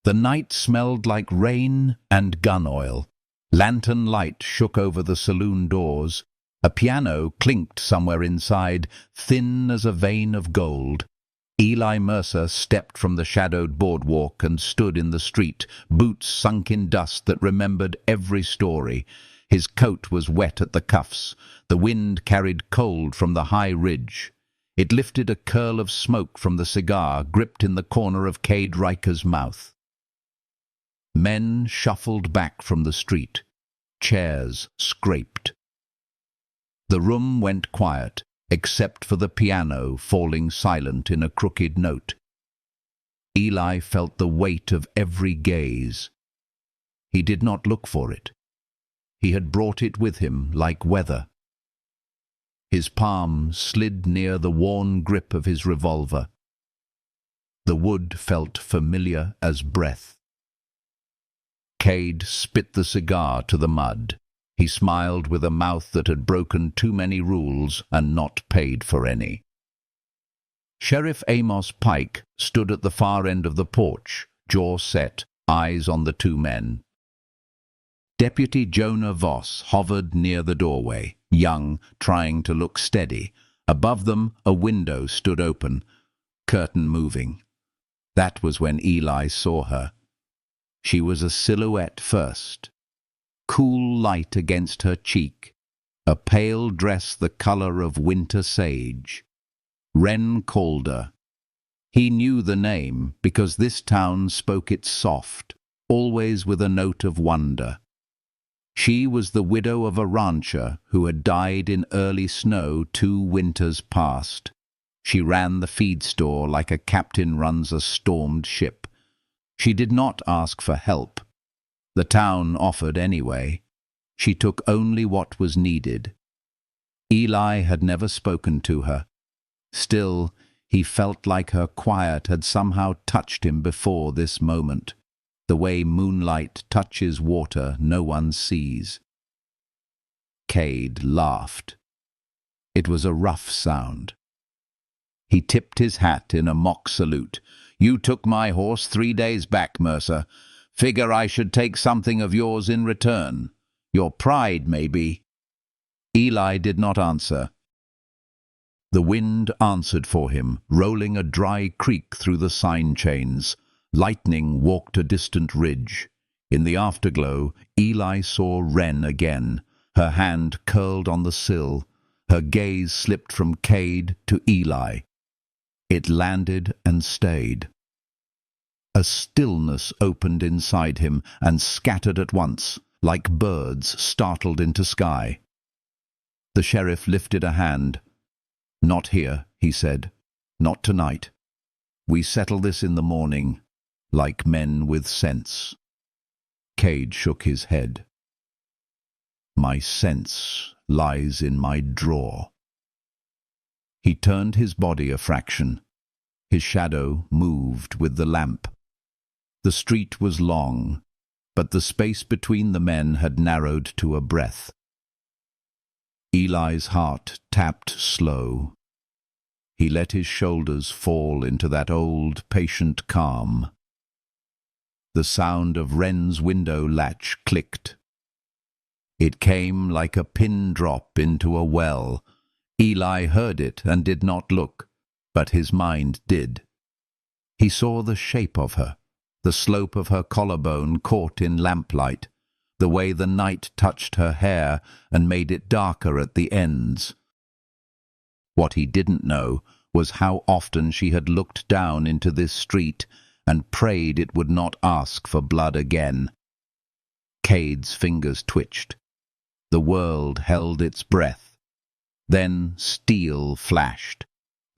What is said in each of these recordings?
The night smelled like rain and gun oil. Lantern light shook over the saloon doors. A piano clinked somewhere inside, thin as a vein of gold. Eli Mercer stepped from the shadowed boardwalk and stood in the street, boots sunk in dust that remembered every story. His coat was wet at the cuffs. The wind carried cold from the high ridge. It lifted a curl of smoke from the cigar gripped in the corner of Cade Riker's mouth. Men shuffled back from the street. Chairs scraped. The room went quiet, except for the piano falling silent in a crooked note. Eli felt the weight of every gaze. He did not look for it. He had brought it with him like weather. His palm slid near the worn grip of his revolver. The wood felt familiar as breath. Cade spit the cigar to the mud. He smiled with a mouth that had broken too many rules and not paid for any. Sheriff Amos Pike stood at the far end of the porch, jaw set, eyes on the two men. Deputy Jonah Voss hovered near the doorway, young, trying to look steady. Above them, a window stood open, curtain moving. That was when Eli saw her. She was a silhouette first. Cool light against her cheek, a pale dress the color of winter sage. Wren Calder. He knew the name because this town spoke it soft, always with a note of wonder. She was the widow of a rancher who had died in early snow 2 winters past. She ran the feed store like a captain runs a stormed ship. She did not ask for help. The town offered anyway. She took only what was needed. Eli had never spoken to her. Still, he felt like her quiet had somehow touched him before this moment, the way moonlight touches water no one sees. Cade laughed. It was a rough sound. He tipped his hat in a mock salute. "You took my horse 3 days back, Mercer. Figure I should take something of yours in return. Your pride, maybe." Eli did not answer. The wind answered for him, rolling a dry creak through the sign chains. Lightning walked a distant ridge. In the afterglow, Eli saw Wren again, her hand curled on the sill. Her gaze slipped from Cade to Eli. It landed and stayed. A stillness opened inside him and scattered at once, like birds startled into sky. The sheriff lifted a hand. "Not here," he said. "Not tonight. We settle this in the morning, like men with sense." Cade shook his head. "My sense lies in my drawer." He turned his body a fraction. His shadow moved with the lamp. The street was long, but the space between the men had narrowed to a breath. Eli's heart tapped slow. He let his shoulders fall into that old, patient calm. The sound of Wren's window latch clicked. It came like a pin drop into a well. Eli heard it and did not look, but his mind did. He saw the shape of her, the slope of her collarbone caught in lamplight, the way the night touched her hair and made it darker at the ends. What he didn't know was how often she had looked down into this street and prayed it would not ask for blood again. Cade's fingers twitched. The world held its breath. Then steel flashed.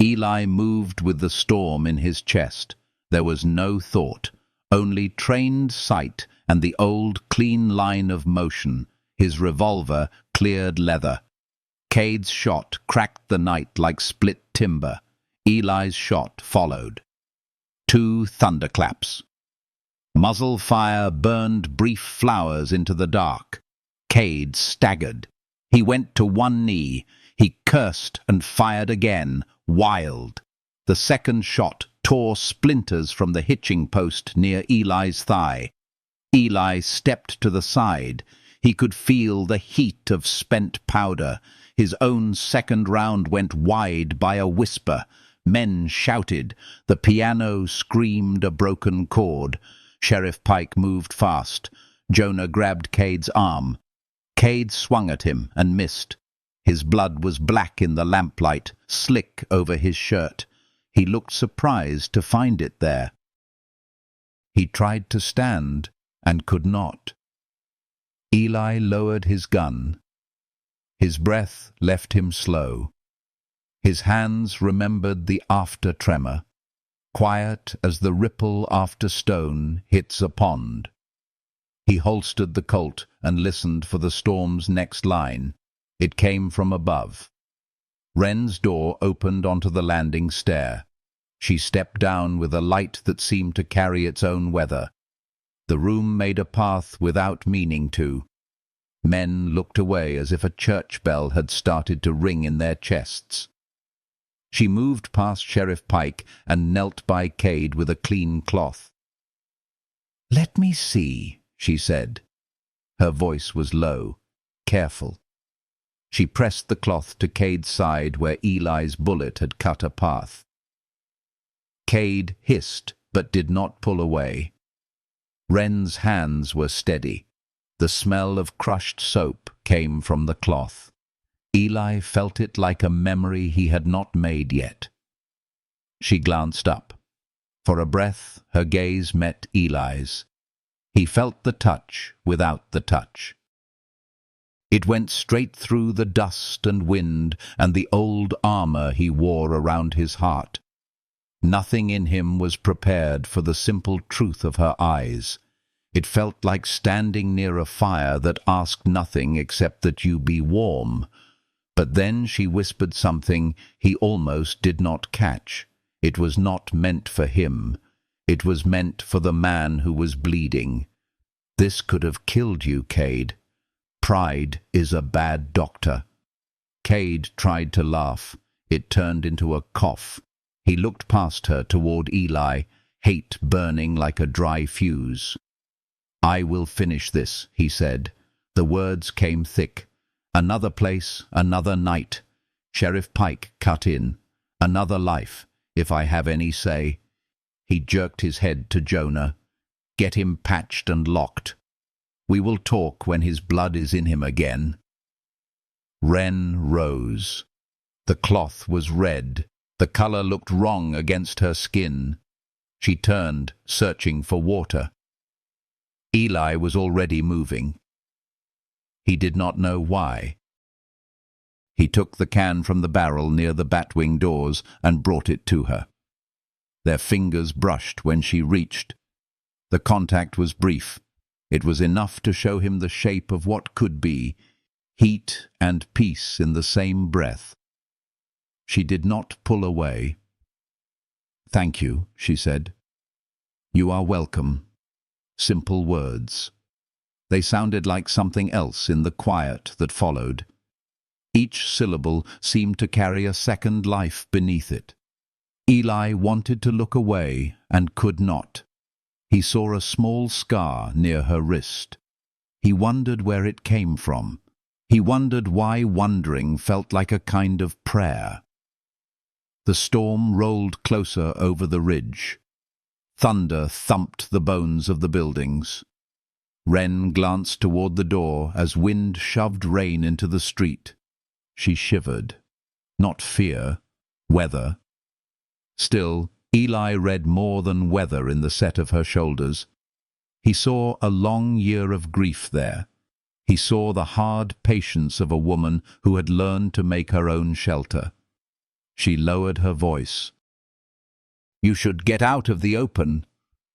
Eli moved with the storm in his chest. There was no thought, only trained sight and the old clean line of motion. His revolver cleared leather. Cade's shot cracked the night like split timber. Eli's shot followed. 2 thunderclaps. Muzzle fire burned brief flowers into the dark. Cade staggered. He went to one knee. He cursed and fired again, wild. The second shot tore splinters from the hitching post near Eli's thigh. Eli stepped to the side. He could feel the heat of spent powder. His own second round went wide by a whisper. Men shouted. The piano screamed a broken chord. Sheriff Pike moved fast. Jonah grabbed Cade's arm. Cade swung at him and missed. His blood was black in the lamplight, slick over his shirt. He looked surprised to find it there. He tried to stand and could not. Eli lowered his gun. His breath left him slow. His hands remembered the after-tremor, quiet as the ripple after stone hits a pond. He holstered the Colt and listened for the storm's next line. It came from above. Wren's door opened onto the landing stair. She stepped down with a light that seemed to carry its own weather. The room made a path without meaning to. Men looked away as if a church bell had started to ring in their chests. She moved past Sheriff Pike and knelt by Cade with a clean cloth. "Let me see," she said. Her voice was low, careful. She pressed the cloth to Cade's side where Eli's bullet had cut a path. Cade hissed, but did not pull away. Wren's hands were steady. The smell of crushed soap came from the cloth. Eli felt it like a memory he had not made yet. She glanced up. For a breath, her gaze met Eli's. He felt the touch without the touch. It went straight through the dust and wind and the old armor he wore around his heart. Nothing in him was prepared for the simple truth of her eyes. It felt like standing near a fire that asked nothing except that you be warm. But then she whispered something he almost did not catch. It was not meant for him. It was meant for the man who was bleeding. "This could have killed you, Cade. Pride is a bad doctor." Cade tried to laugh. It turned into a cough. He looked past her toward Eli, hate burning like a dry fuse. "I will finish this," he said. The words came thick. "Another place, another night." Sheriff Pike cut in. "Another life, if I have any say." He jerked his head to Jonah. "Get him patched and locked. We will talk when his blood is in him again." Wren rose. The cloth was red. The color looked wrong against her skin. She turned, searching for water. Eli was already moving. He did not know why. He took the can from the barrel near the batwing doors and brought it to her. Their fingers brushed when she reached. The contact was brief. It was enough to show him the shape of what could be, heat and peace in the same breath. She did not pull away. "Thank you," she said. "You are welcome." Simple words. They sounded like something else in the quiet that followed. Each syllable seemed to carry a second life beneath it. Eli wanted to look away and could not. He saw a small scar near her wrist. He wondered where it came from. He wondered why wondering felt like a kind of prayer. The storm rolled closer over the ridge. Thunder thumped the bones of the buildings. Wren glanced toward the door as wind shoved rain into the street. She shivered. Not fear, weather. Still, Eli read more than weather in the set of her shoulders. He saw a long year of grief there. He saw the hard patience of a woman who had learned to make her own shelter. She lowered her voice. "You should get out of the open.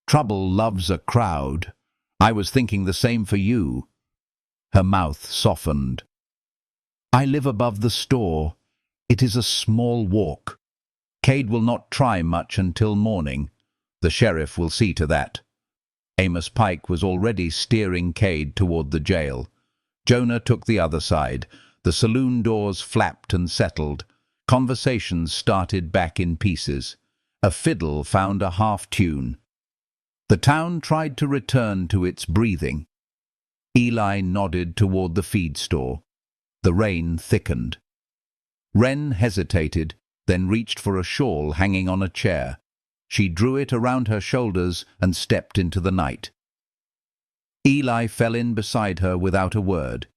Trouble loves a crowd. I was thinking the same for you." Her mouth softened. "I live above the store. It is a small walk. Cade will not try much until morning. The sheriff will see to that." Amos Pike was already steering Cade toward the jail. Jonah took the other side. The saloon doors flapped and settled. Conversations started back in pieces. A fiddle found a half-tune. The town tried to return to its breathing. Eli nodded toward the feed store. The rain thickened. Wren hesitated, then reached for a shawl hanging on a chair. She drew it around her shoulders and stepped into the night. Eli fell in beside her without a word.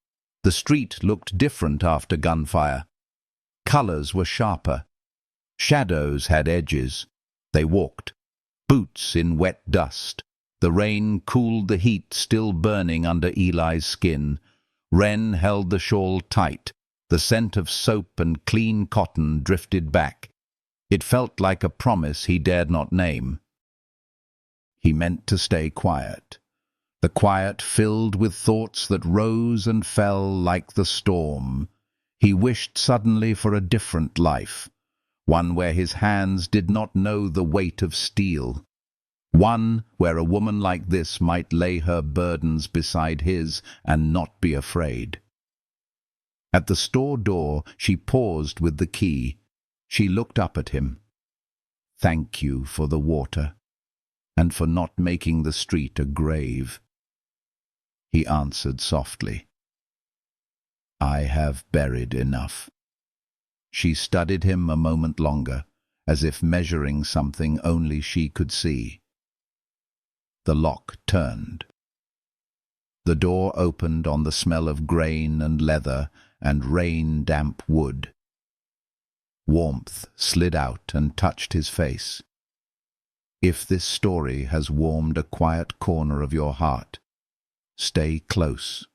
The street looked different after gunfire. Colors were sharper. Shadows had edges. They walked, boots in wet dust. The rain cooled the heat still burning under Eli's skin. Wren held the shawl tight. The scent of soap and clean cotton drifted back. It felt like a promise he dared not name. He meant to stay quiet. The quiet filled with thoughts that rose and fell like the storm. He wished suddenly for a different life, one where his hands did not know the weight of steel, one where a woman like this might lay her burdens beside his and not be afraid. At the store door, she paused with the key. She looked up at him. "Thank you for the water, and for not making the street a grave." He answered softly, "I have buried enough." She studied him a moment longer, as if measuring something only she could see. The lock turned. The door opened on the smell of grain and leather and rain-damp wood. Warmth slid out and touched his face. If this story has warmed a quiet corner of your heart, stay close.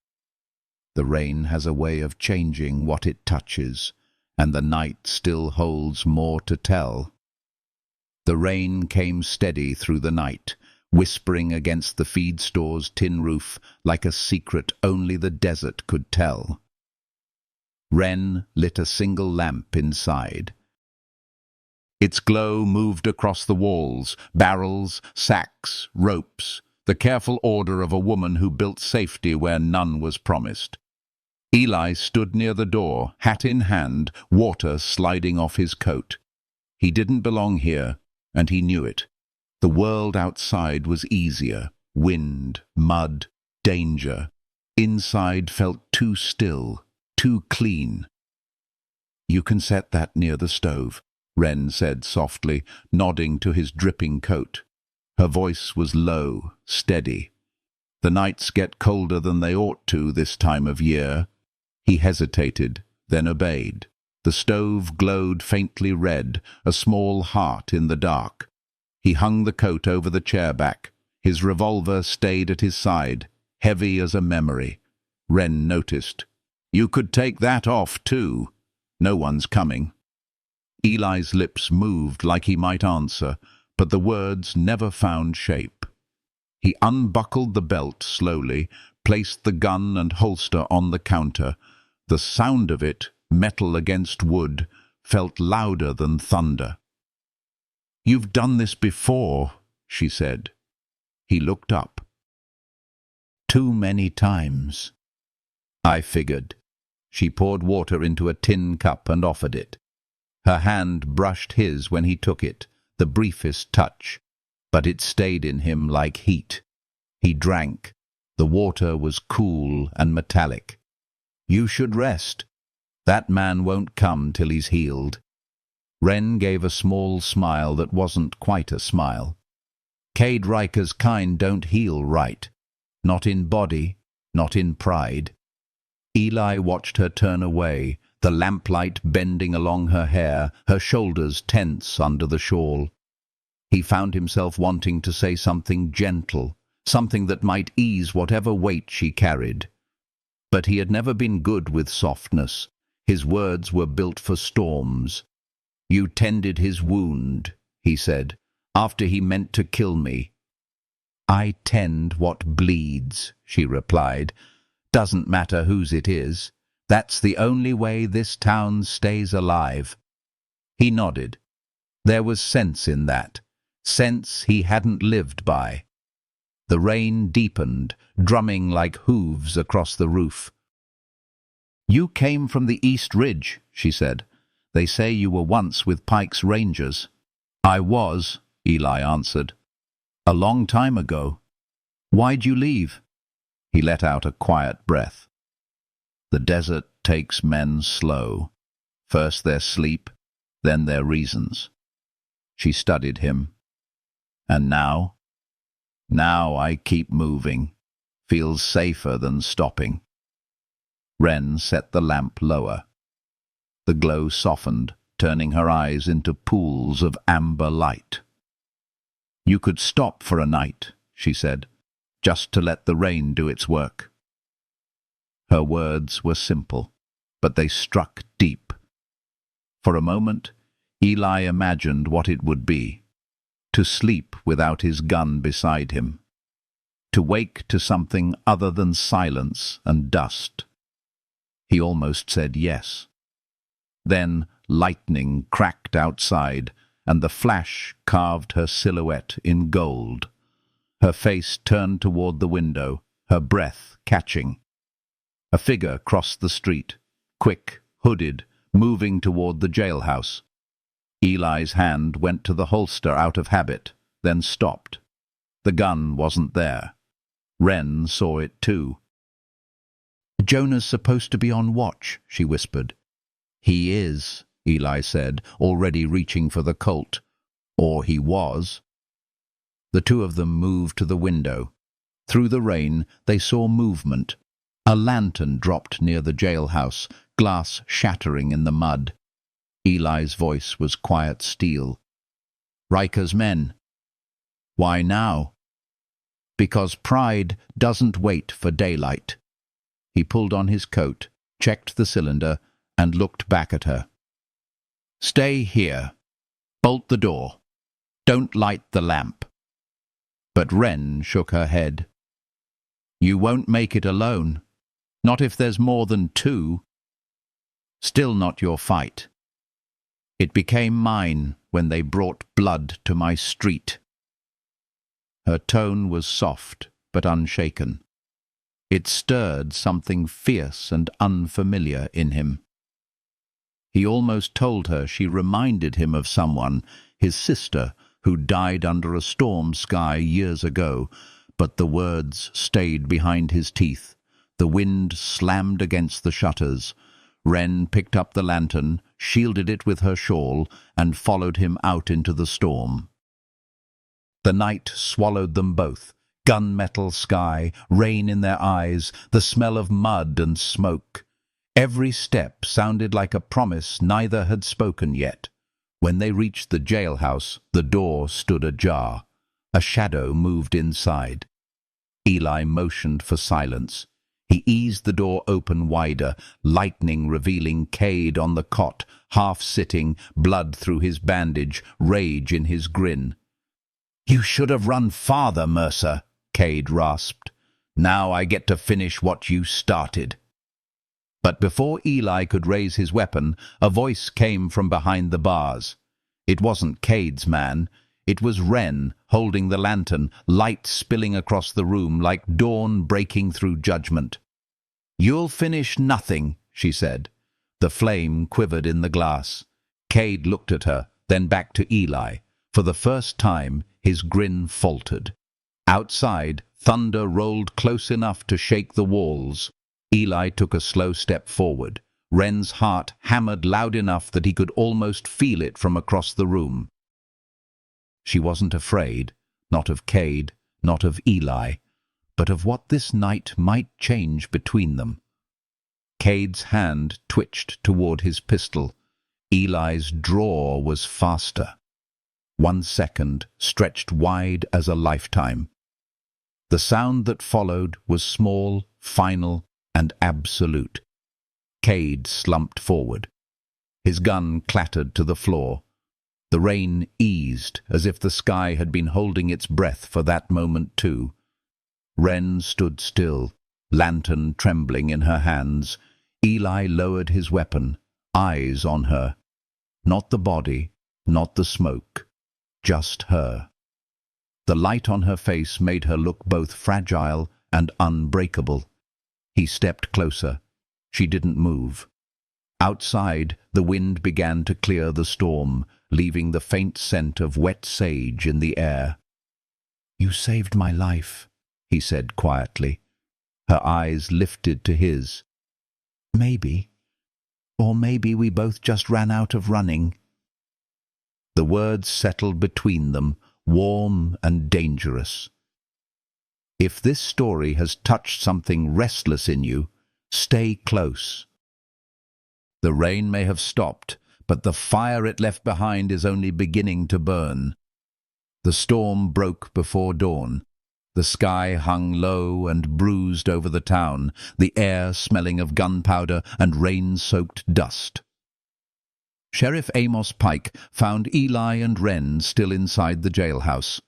The rain has a way of changing what it touches, and the night still holds more to tell. The rain came steady through the night, whispering against the feed store's tin roof like a secret only the desert could tell. Wren lit a single lamp inside. Its glow moved across the walls, barrels, sacks, ropes, the careful order of a woman who built safety where none was promised. Eli stood near the door, hat in hand, water sliding off his coat. He didn't belong here, and he knew it. The world outside was easier, wind, mud, danger. Inside felt too still, too clean. "You can set that near the stove," Wren said softly, nodding to his dripping coat. Her voice was low, steady. "The nights get colder than they ought to this time of year." He hesitated, then obeyed. The stove glowed faintly red, a small heart in the dark. He hung the coat over the chair back. His revolver stayed at his side, heavy as a memory. Wren noticed. "You could take that off, too. No one's coming." Eli's lips moved like he might answer, but the words never found shape. He unbuckled the belt slowly, placed the gun and holster on the counter. The sound of it, metal against wood, felt louder than thunder. "You've done this before," she said. He looked up. "Too many times." "I figured." She poured water into a tin cup and offered it. Her hand brushed his when he took it, the briefest touch, but it stayed in him like heat. He drank. The water was cool and metallic. "You should rest. That man won't come till he's healed." Wren gave a small smile that wasn't quite a smile. Cade Riker's kind don't heal right. Not in body, not in pride. Eli watched her turn away, the lamplight bending along her hair, her shoulders tense under the shawl. He found himself wanting to say something gentle, something that might ease whatever weight she carried. But he had never been good with softness. His words were built for storms. "You tended his wound," he said, "after he meant to kill me." "I tend what bleeds," she replied. "Doesn't matter whose it is. That's the only way this town stays alive." He nodded. There was sense in that, sense he hadn't lived by. The rain deepened, drumming like hooves across the roof. "You came from the East Ridge," she said. "They say you were once with Pike's Rangers." I was, Eli answered. A long time ago. Why'd you leave? He let out a quiet breath. The desert takes men slow. First their sleep, then their reasons. She studied him. And now? Now I keep moving. Feels safer than stopping. Wren set the lamp lower. The glow softened, turning her eyes into pools of amber light. You could stop for a night, she said, just to let the rain do its work. Her words were simple, but they struck deep. For a moment, Eli imagined what it would be. To sleep without his gun beside him. To wake to something other than silence and dust. He almost said yes. Then lightning cracked outside, and the flash carved her silhouette in gold. Her face turned toward the window, her breath catching. A figure crossed the street, quick, hooded, moving toward the jailhouse. Eli's hand went to the holster out of habit, then stopped. The gun wasn't there. Wren saw it too. Jonah's supposed to be on watch, she whispered. He is, Eli said, already reaching for the Colt. Or he was. The two of them moved to the window. Through the rain, they saw movement. A lantern dropped near the jailhouse, glass shattering in the mud. Eli's voice was quiet steel. Riker's men. Why now? Because pride doesn't wait for daylight. He pulled on his coat, checked the cylinder, and looked back at her. Stay here. Bolt the door. Don't light the lamp. But Wren shook her head. You won't make it alone. Not if there's more than two. Still not your fight. It became mine when they brought blood to my street. Her tone was soft but unshaken. It stirred something fierce and unfamiliar in him. He almost told her she reminded him of someone, his sister, who died under a storm sky years ago, but the words stayed behind his teeth. The wind slammed against the shutters. Wren picked up the lantern, shielded it with her shawl, and followed him out into the storm. The night swallowed them both. Gunmetal sky, rain in their eyes, the smell of mud and smoke. Every step sounded like a promise neither had spoken yet. When they reached the jailhouse, the door stood ajar. A shadow moved inside. Eli motioned for silence. He eased the door open wider, lightning revealing Cade on the cot, half-sitting, blood through his bandage, rage in his grin. "You should have run farther, Mercer," Cade rasped. "Now I get to finish what you started." But before Eli could raise his weapon, a voice came from behind the bars. It wasn't Cade's man. It was Wren, holding the lantern, light spilling across the room like dawn breaking through judgment. "You'll finish nothing," she said. The flame quivered in the glass. Cade looked at her, then back to Eli. For the first time, his grin faltered. Outside, thunder rolled close enough to shake the walls. Eli took a slow step forward. Wren's heart hammered loud enough that he could almost feel it from across the room. She wasn't afraid, not of Cade, not of Eli, but of what this night might change between them. Cade's hand twitched toward his pistol. Eli's draw was faster. 1 second stretched wide as a lifetime. The sound that followed was small, final, and absolute. Cade slumped forward. His gun clattered to the floor. The rain eased, as if the sky had been holding its breath for that moment too. Wren stood still, lantern trembling in her hands. Eli lowered his weapon, eyes on her. Not the body, not the smoke, just her. The light on her face made her look both fragile and unbreakable. He stepped closer. She didn't move. Outside, the wind began to clear the storm, leaving the faint scent of wet sage in the air. "You saved my life," he said quietly. Her eyes lifted to his. "Maybe. Or maybe we both just ran out of running." The words settled between them, warm and dangerous. If this story has touched something restless in you, stay close. The rain may have stopped, but the fire it left behind is only beginning to burn. The storm broke before dawn. The sky hung low and bruised over the town, the air smelling of gunpowder and rain-soaked dust. Sheriff Amos Pike found Eli and Wren still inside the jailhouse.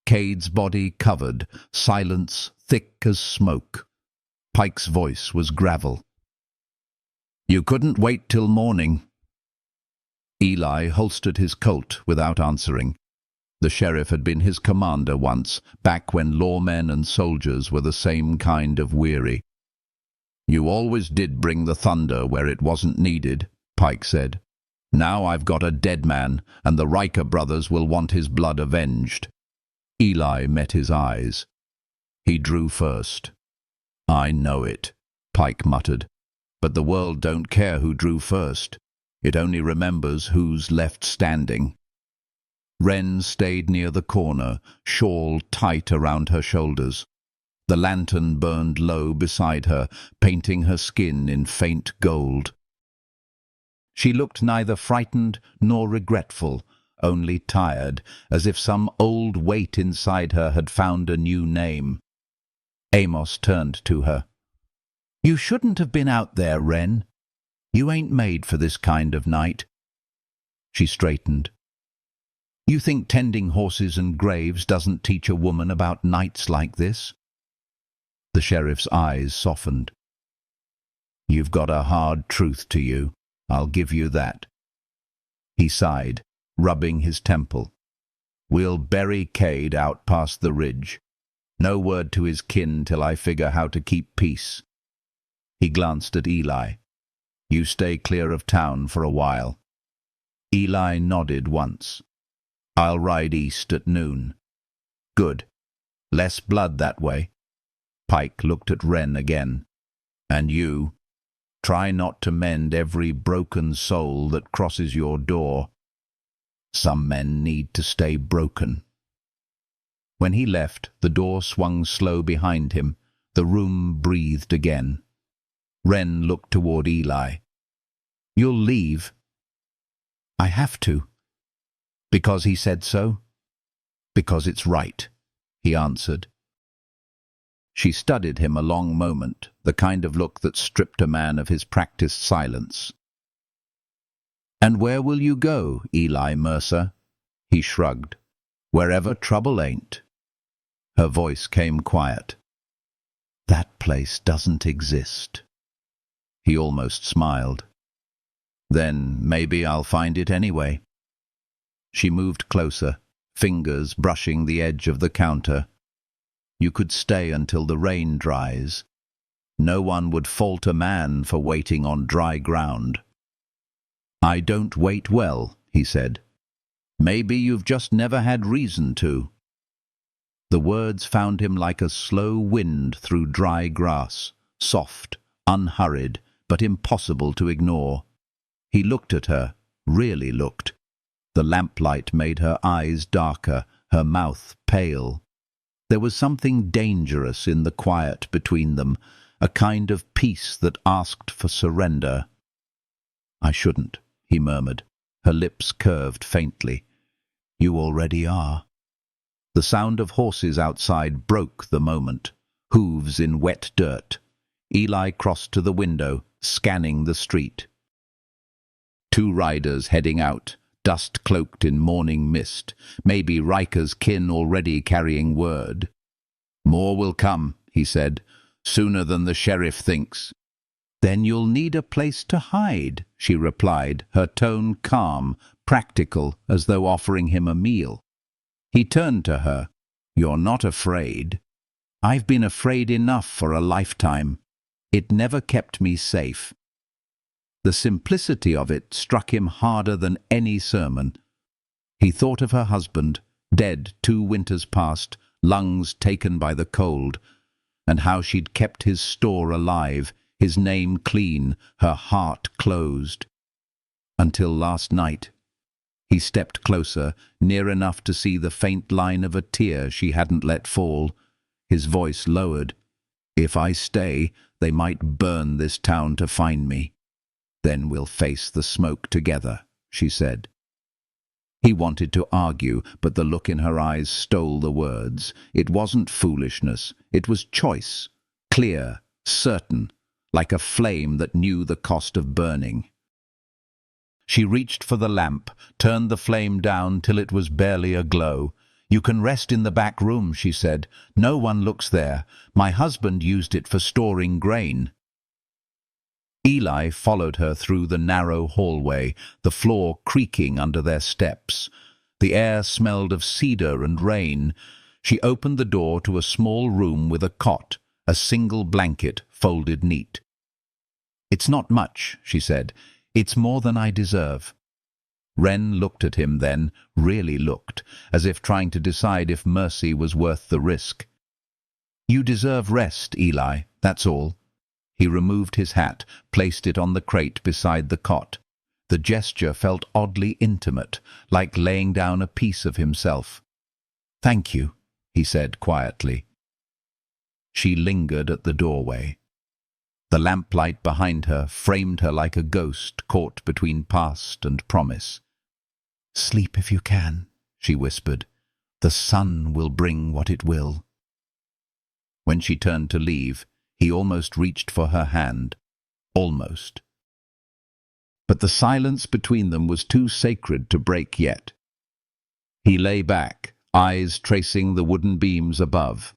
Cade's body covered, silence thick as smoke. Pike's voice was gravel. "You couldn't wait till morning." Eli holstered his Colt without answering. The sheriff had been his commander once, back when lawmen and soldiers were the same kind of weary. "You always did bring the thunder where it wasn't needed," Pike said. "Now I've got a dead man, and the Riker brothers will want his blood avenged." Eli met his eyes. He drew first. "I know it," Pike muttered. "But the world don't care who drew first. It only remembers who's left standing." Wren stayed near the corner, shawl tight around her shoulders. The lantern burned low beside her, painting her skin in faint gold. She looked neither frightened nor regretful, only tired, as if some old weight inside her had found a new name. Amos turned to her. "You shouldn't have been out there, Wren. You ain't made for this kind of night." She straightened. "You think tending horses and graves doesn't teach a woman about nights like this?" The sheriff's eyes softened. "You've got a hard truth to you, I'll give you that." He sighed, rubbing his temple. "We'll bury Cade out past the ridge. No word to his kin till I figure how to keep peace." He glanced at Eli. "You stay clear of town for a while." Eli nodded once. "I'll ride east at noon." "Good. Less blood that way." Pike looked at Wren again. "And you? Try not to mend every broken soul that crosses your door. Some men need to stay broken." When he left, the door swung slow behind him. The room breathed again. Wren looked toward Eli. "You'll leave?" "I have to." "Because he said so?" "Because it's right," he answered. She studied him a long moment, the kind of look that stripped a man of his practiced silence. "And where will you go, Eli Mercer?" He shrugged. "Wherever trouble ain't." Her voice came quiet. "That place doesn't exist." He almost smiled. "Then maybe I'll find it anyway." She moved closer, fingers brushing the edge of the counter. "You could stay until the rain dries. No one would fault a man for waiting on dry ground." "I don't wait well," he said. "Maybe you've just never had reason to." The words found him like a slow wind through dry grass, soft, unhurried, but impossible to ignore. He looked at her, really looked. The lamplight made her eyes darker, her mouth pale. There was something dangerous in the quiet between them, a kind of peace that asked for surrender. "I shouldn't," he murmured. Her lips curved faintly. "You already are." The sound of horses outside broke the moment, hooves in wet dirt. Eli crossed to the window, scanning the street. 2 riders heading out, dust cloaked in morning mist, maybe Riker's kin already carrying word. "More will come," he said, "sooner than the sheriff thinks." "Then you'll need a place to hide," she replied, her tone calm, practical, as though offering him a meal. He turned to her. "You're not afraid?" "I've been afraid enough for a lifetime. It never kept me safe." The simplicity of it struck him harder than any sermon. He thought of her husband, dead 2 winters past, lungs taken by the cold, and how she'd kept his store alive, his name clean, her heart closed. Until last night. He stepped closer, near enough to see the faint line of a tear she hadn't let fall. His voice lowered. "If I stay, they might burn this town to find me. Then we'll face the smoke together," she said. He wanted to argue, but the look in her eyes stole the words. It wasn't foolishness. It was choice. Clear, certain, like a flame that knew the cost of burning. She reached for the lamp, turned the flame down till it was barely aglow. "You can rest in the back room," she said. "No one looks there. My husband used it for storing grain." Eli followed her through the narrow hallway, the floor creaking under their steps. The air smelled of cedar and rain. She opened the door to a small room with a cot, a single blanket folded neat. "It's not much," she said. "It's more than I deserve." Wren looked at him then, really looked, as if trying to decide if mercy was worth the risk. "You deserve rest, Eli, that's all." He removed his hat, placed it on the crate beside the cot. The gesture felt oddly intimate, like laying down a piece of himself. "Thank you," he said quietly. She lingered at the doorway. The lamplight behind her framed her like a ghost caught between past and promise. "Sleep if you can," she whispered. "The sun will bring what it will." When she turned to leave, he almost reached for her hand. Almost. But the silence between them was too sacred to break yet. He lay back, eyes tracing the wooden beams above.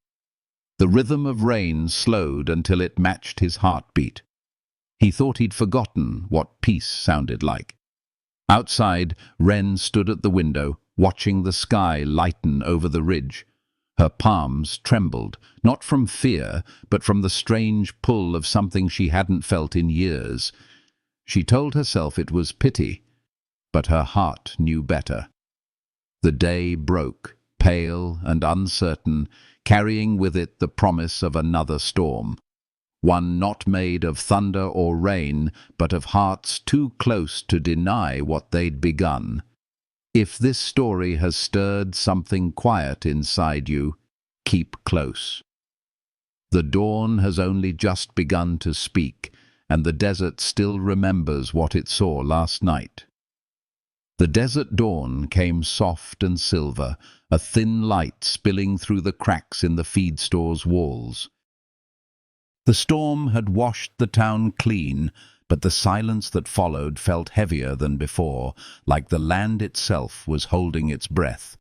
The rhythm of rain slowed until it matched his heartbeat. He thought he'd forgotten what peace sounded like. Outside, Wren stood at the window, watching the sky lighten over the ridge. Her palms trembled, not from fear, but from the strange pull of something she hadn't felt in years. She told herself it was pity, but her heart knew better. The day broke, pale and uncertain, carrying with it the promise of another storm. One not made of thunder or rain, but of hearts too close to deny what they'd begun. If this story has stirred something quiet inside you, keep close. The dawn has only just begun to speak, and the desert still remembers what it saw last night. The desert dawn came soft and silver, a thin light spilling through the cracks in the feed store's walls. The storm had washed the town clean, but the silence that followed felt heavier than before, like the land itself was holding its breath.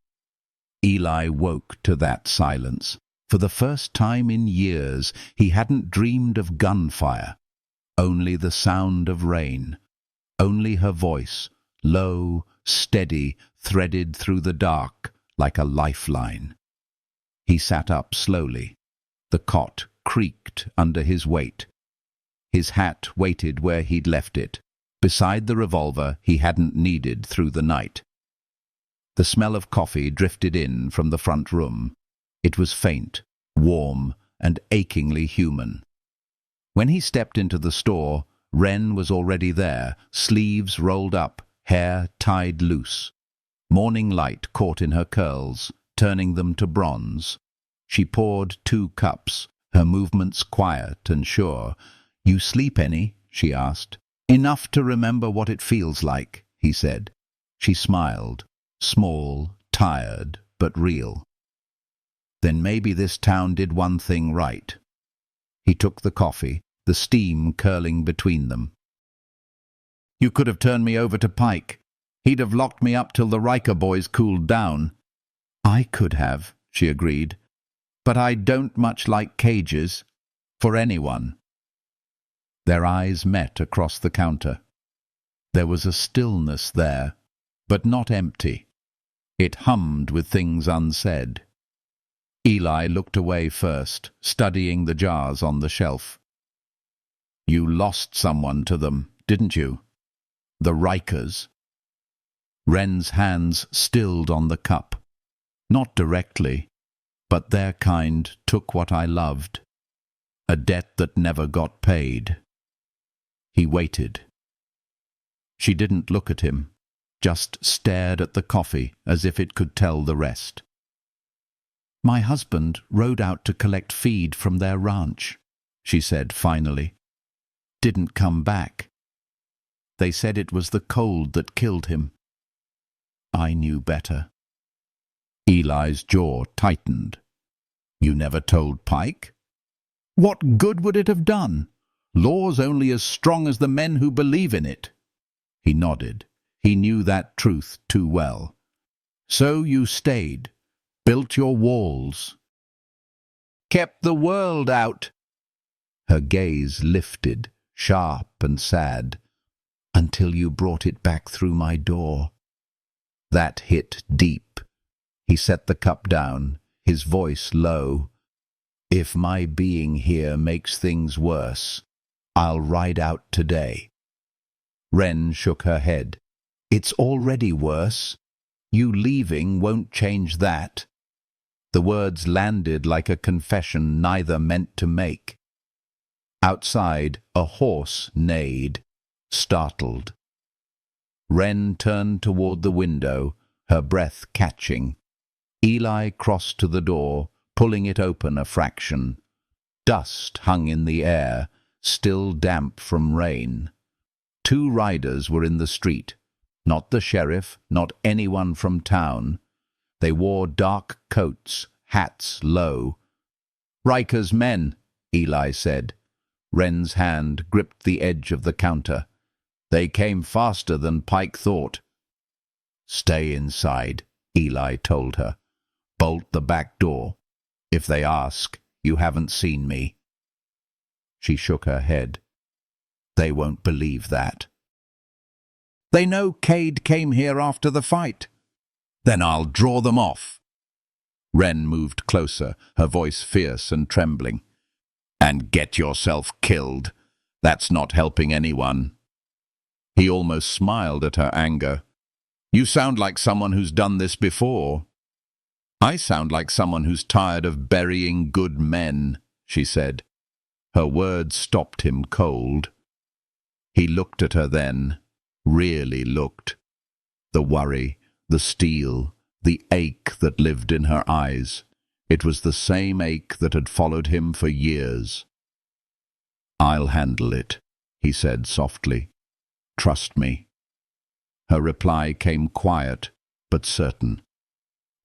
Eli woke to that silence. For the first time in years, he hadn't dreamed of gunfire. Only the sound of rain. Only her voice, low, steady, threaded through the dark like a lifeline. He sat up slowly. The cot creaked under his weight. His hat waited where he'd left it, beside the revolver he hadn't needed through the night. The smell of coffee drifted in from the front room. It was faint, warm, and achingly human. When he stepped into the store, Wren was already there, sleeves rolled up, hair tied loose. Morning light caught in her curls, turning them to bronze. She poured 2 cups, her movements quiet and sure. "You sleep any?" she asked. "Enough to remember what it feels like," he said. She smiled, small, tired, but real. Then maybe this town did one thing right. He took the coffee, the steam curling between them. "You could have turned me over to Pike. He'd have locked me up till the Riker boys cooled down." "I could have," she agreed. "But I don't much like cages. For anyone." Their eyes met across the counter. There was a stillness there, but not empty. It hummed with things unsaid. Eli looked away first, studying the jars on the shelf. "You lost someone to them, didn't you? The Rikers." Wren's hands stilled on the cup. Not directly, but their kind took what I loved, a debt that never got paid. He waited. She didn't look at him, just stared at the coffee as if it could tell the rest. "My husband rode out to collect feed from their ranch," she said finally. "Didn't come back. They said it was the cold that killed him. I knew better." Eli's jaw tightened. "You never told Pike? What good would it have done? Law's only as strong as the men who believe in it." He nodded. He knew that truth too well. "So you stayed, built your walls, kept the world out." Her gaze lifted, sharp and sad, "Until you brought it back through my door." That hit deep. He set the cup down, his voice low. "If my being here makes things worse, I'll ride out today." Wren shook her head. "It's already worse. You leaving won't change that." The words landed like a confession neither meant to make. Outside, a horse neighed, startled. Wren turned toward the window, her breath catching. Eli crossed to the door, pulling it open a fraction. Dust hung in the air, still damp from rain. 2 riders were in the street. Not the sheriff, not anyone from town. They wore dark coats, hats low. "Riker's men," Eli said. Wren's hand gripped the edge of the counter. "They came faster than Pike thought." "Stay inside," Eli told her. "Bolt the back door. If they ask, you haven't seen me." She shook her head. "They won't believe that." "They know Cade came here after the fight." "Then I'll draw them off." Wren moved closer, her voice fierce and trembling. "And get yourself killed. That's not helping anyone." He almost smiled at her anger. "You sound like someone who's done this before." "I sound like someone who's tired of burying good men," she said. Her words stopped him cold. He looked at her then, really looked. The worry, the steel, the ache that lived in her eyes. It was the same ache that had followed him for years. "I'll handle it," he said softly. "Trust me." Her reply came quiet, but certain.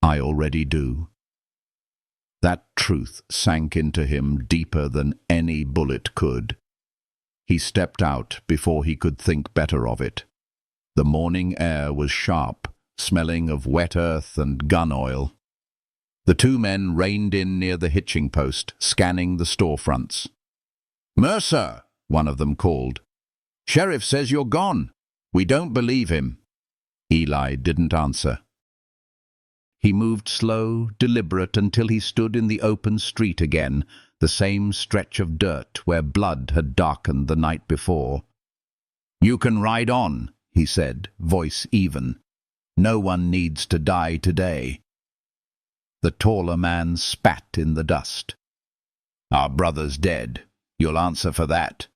"I already do." That truth sank into him deeper than any bullet could. He stepped out before he could think better of it. The morning air was sharp, smelling of wet earth and gun oil. The 2 men reined in near the hitching post, scanning the storefronts. "Mercer," one of them called. "Sheriff says you're gone. We don't believe him." Eli didn't answer. He moved slow, deliberate, until he stood in the open street again, the same stretch of dirt where blood had darkened the night before. "You can ride on," he said, voice even. "No one needs to die today." The taller man spat in the dust. "Our brother's dead. You'll answer for that."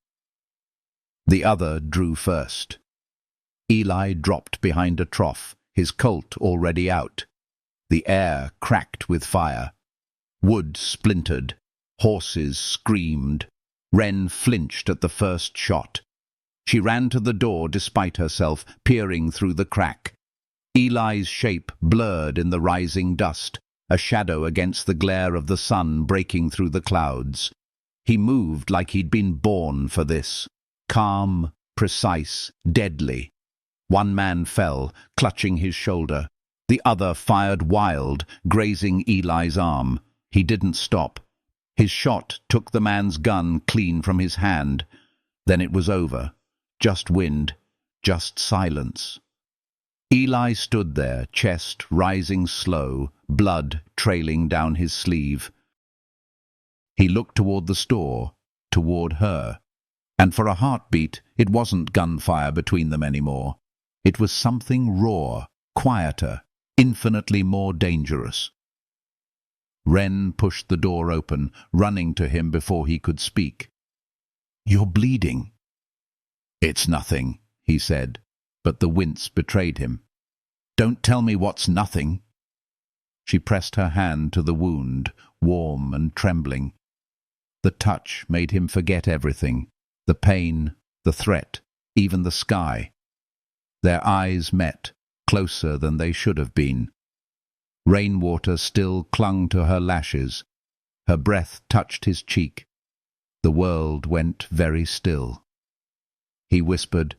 The other drew first. Eli dropped behind a trough, his Colt already out. The air cracked with fire. Wood splintered. Horses screamed. Wren flinched at the first shot. She ran to the door despite herself, peering through the crack. Eli's shape blurred in the rising dust, a shadow against the glare of the sun breaking through the clouds. He moved like he'd been born for this. Calm, precise, deadly. One man fell, clutching his shoulder. The other fired wild, grazing Eli's arm. He didn't stop. His shot took the man's gun clean from his hand. Then it was over. Just wind, just silence. Eli stood there, chest rising slow, blood trailing down his sleeve. He looked toward the store, toward her. And for a heartbeat, it wasn't gunfire between them anymore. It was something raw, quieter, infinitely more dangerous. Wren pushed the door open, running to him before he could speak. "You're bleeding." "It's nothing," he said, but the wince betrayed him. "Don't tell me what's nothing." She pressed her hand to the wound, warm and trembling. The touch made him forget everything, the pain, the threat, even the sky. Their eyes met, closer than they should have been. Rainwater still clung to her lashes. Her breath touched his cheek. The world went very still. He whispered,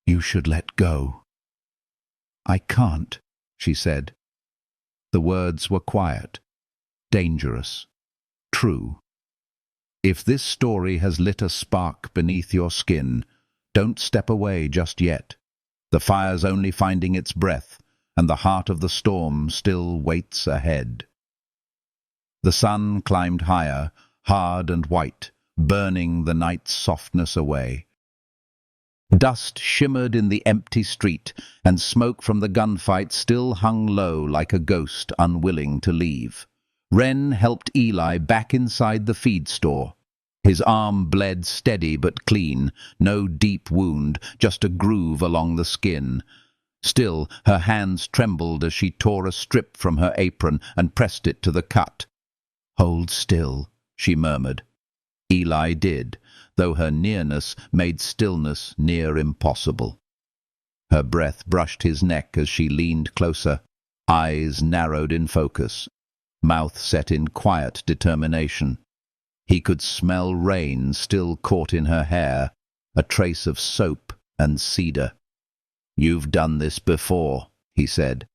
"You should let go." "I can't," she said. The words were quiet, dangerous, true. If this story has lit a spark beneath your skin, don't step away just yet. The fire's only finding its breath, and the heart of the storm still waits ahead. The sun climbed higher, hard and white, burning the night's softness away. Dust shimmered in the empty street, and smoke from the gunfight still hung low like a ghost unwilling to leave. Wren helped Eli back inside the feed store. His arm bled steady but clean, no deep wound, just a groove along the skin. Still, her hands trembled as she tore a strip from her apron and pressed it to the cut. "Hold still," she murmured. Eli did, though her nearness made stillness near impossible. Her breath brushed his neck as she leaned closer, eyes narrowed in focus, mouth set in quiet determination. He could smell rain still caught in her hair, a trace of soap and cedar. "You've done this before," he said.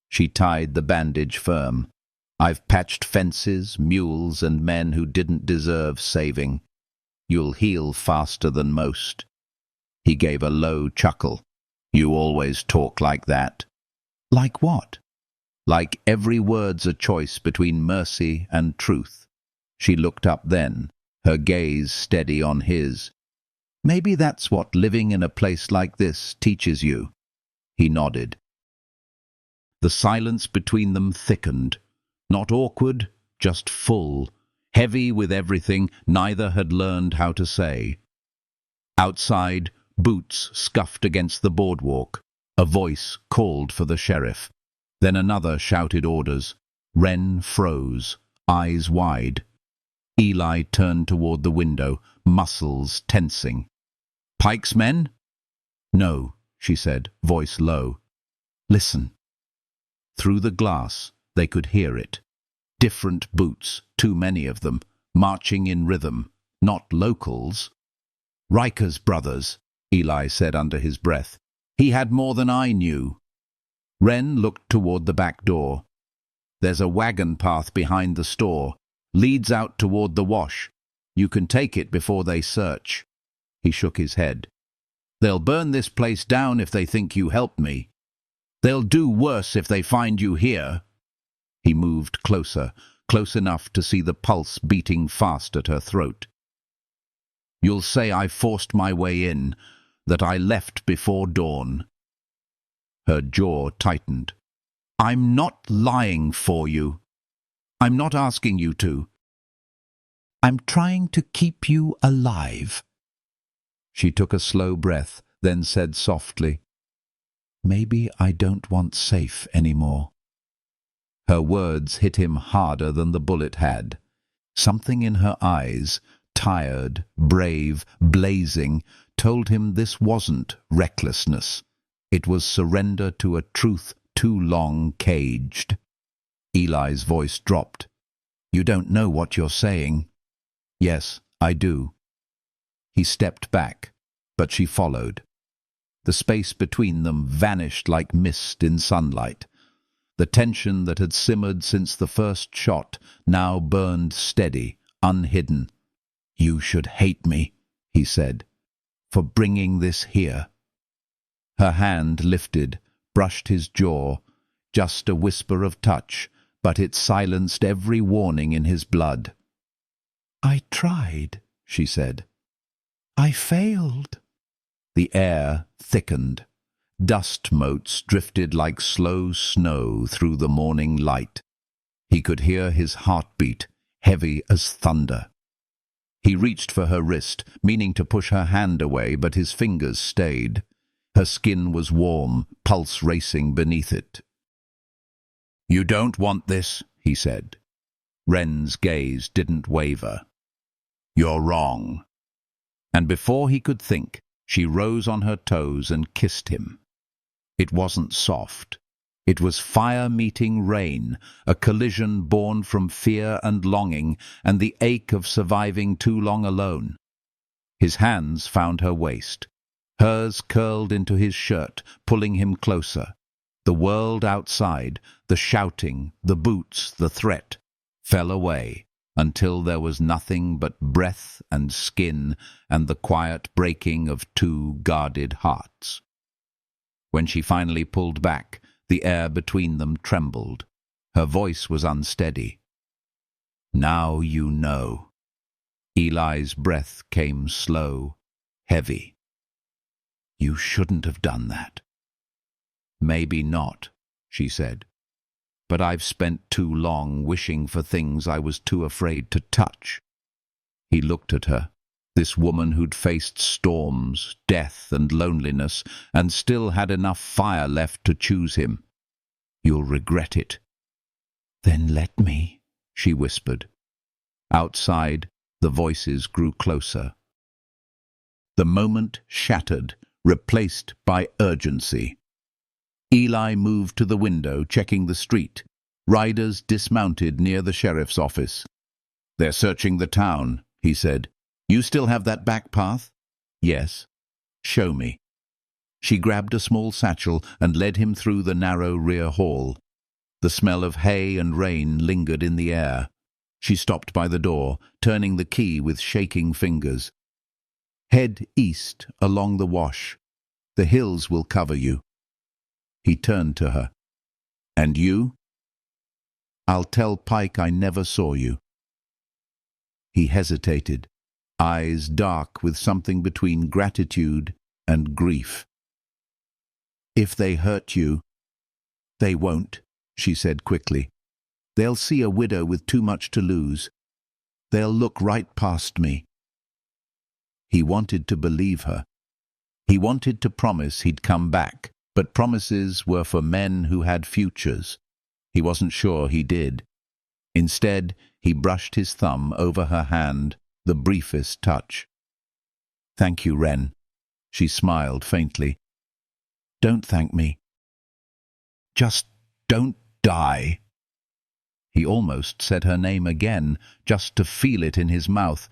She tied the bandage firm. "I've patched fences, mules, and men who didn't deserve saving. You'll heal faster than most." He gave a low chuckle. "You always talk like that." "Like what?" "Like every word's a choice between mercy and truth." She looked up then, her gaze steady on his. "Maybe that's what living in a place like this teaches you." He nodded. The silence between them thickened. Not awkward, just full, heavy with everything neither had learned how to say. Outside, boots scuffed against the boardwalk. A voice called for the sheriff. Then another shouted orders. Wren froze, eyes wide. Eli turned toward the window, muscles tensing. "Pike's men?" "No," she said, voice low. "Listen." Through the glass, they could hear it. Different boots, too many of them, marching in rhythm, not locals. "Riker's brothers," Eli said under his breath. "He had more than I knew." Wren looked toward the back door. "There's a wagon path behind the store. Leads out toward the wash. You can take it before they search." He shook his head. "They'll burn this place down if they think you helped me. They'll do worse if they find you here." He moved closer, close enough to see the pulse beating fast at her throat. "You'll say I forced my way in, that I left before dawn." Her jaw tightened. "I'm not lying for you. I'm not asking you to. I'm trying to keep you alive." She took a slow breath, then said softly, "Maybe I don't want safe anymore." Her words hit him harder than the bullet had. Something in her eyes, tired, brave, blazing, told him this wasn't recklessness. It was surrender to a truth too long caged. Eli's voice dropped. "You don't know what you're saying." "Yes, I do." He stepped back, but she followed. The space between them vanished like mist in sunlight. The tension that had simmered since the first shot now burned steady, unhidden. "You should hate me," he said, "for bringing this here." Her hand lifted, brushed his jaw, just a whisper of touch, but it silenced every warning in his blood. "I tried," she said. "I failed." The air thickened. Dust motes drifted like slow snow through the morning light. He could hear his heartbeat, heavy as thunder. He reached for her wrist, meaning to push her hand away, but his fingers stayed. Her skin was warm, pulse racing beneath it. "You don't want this," he said. Wren's gaze didn't waver. "You're wrong." And before he could think, she rose on her toes and kissed him. It wasn't soft. It was fire meeting rain, a collision born from fear and longing and the ache of surviving too long alone. His hands found her waist. Hers curled into his shirt, pulling him closer. The world outside, the shouting, the boots, the threat, fell away until there was nothing but breath and skin and the quiet breaking of two guarded hearts. When she finally pulled back, the air between them trembled. Her voice was unsteady. "Now you know." Eli's breath came slow, heavy. "You shouldn't have done that." "Maybe not," she said. "But I've spent too long wishing for things I was too afraid to touch." He looked at her, this woman who'd faced storms, death and loneliness, and still had enough fire left to choose him. "You'll regret it." "Then let me," she whispered. Outside, the voices grew closer. The moment shattered, replaced by urgency. Eli moved to the window, checking the street. Riders dismounted near the sheriff's office. "They're searching the town," he said. "You still have that back path?" "Yes." "Show me." She grabbed a small satchel and led him through the narrow rear hall. The smell of hay and rain lingered in the air. She stopped by the door, turning the key with shaking fingers. "Head east along the wash. The hills will cover you." He turned to her. "And you?" "I'll tell Pike I never saw you." He hesitated, eyes dark with something between gratitude and grief. "If they hurt you—" "They won't," she said quickly. "They'll see a widow with too much to lose. They'll look right past me." He wanted to believe her. He wanted to promise he'd come back, but promises were for men who had futures. He wasn't sure he did. Instead, he brushed his thumb over her hand, the briefest touch. "Thank you, Wren." She smiled faintly. "Don't thank me. Just don't die." He almost said her name again, just to feel it in his mouth,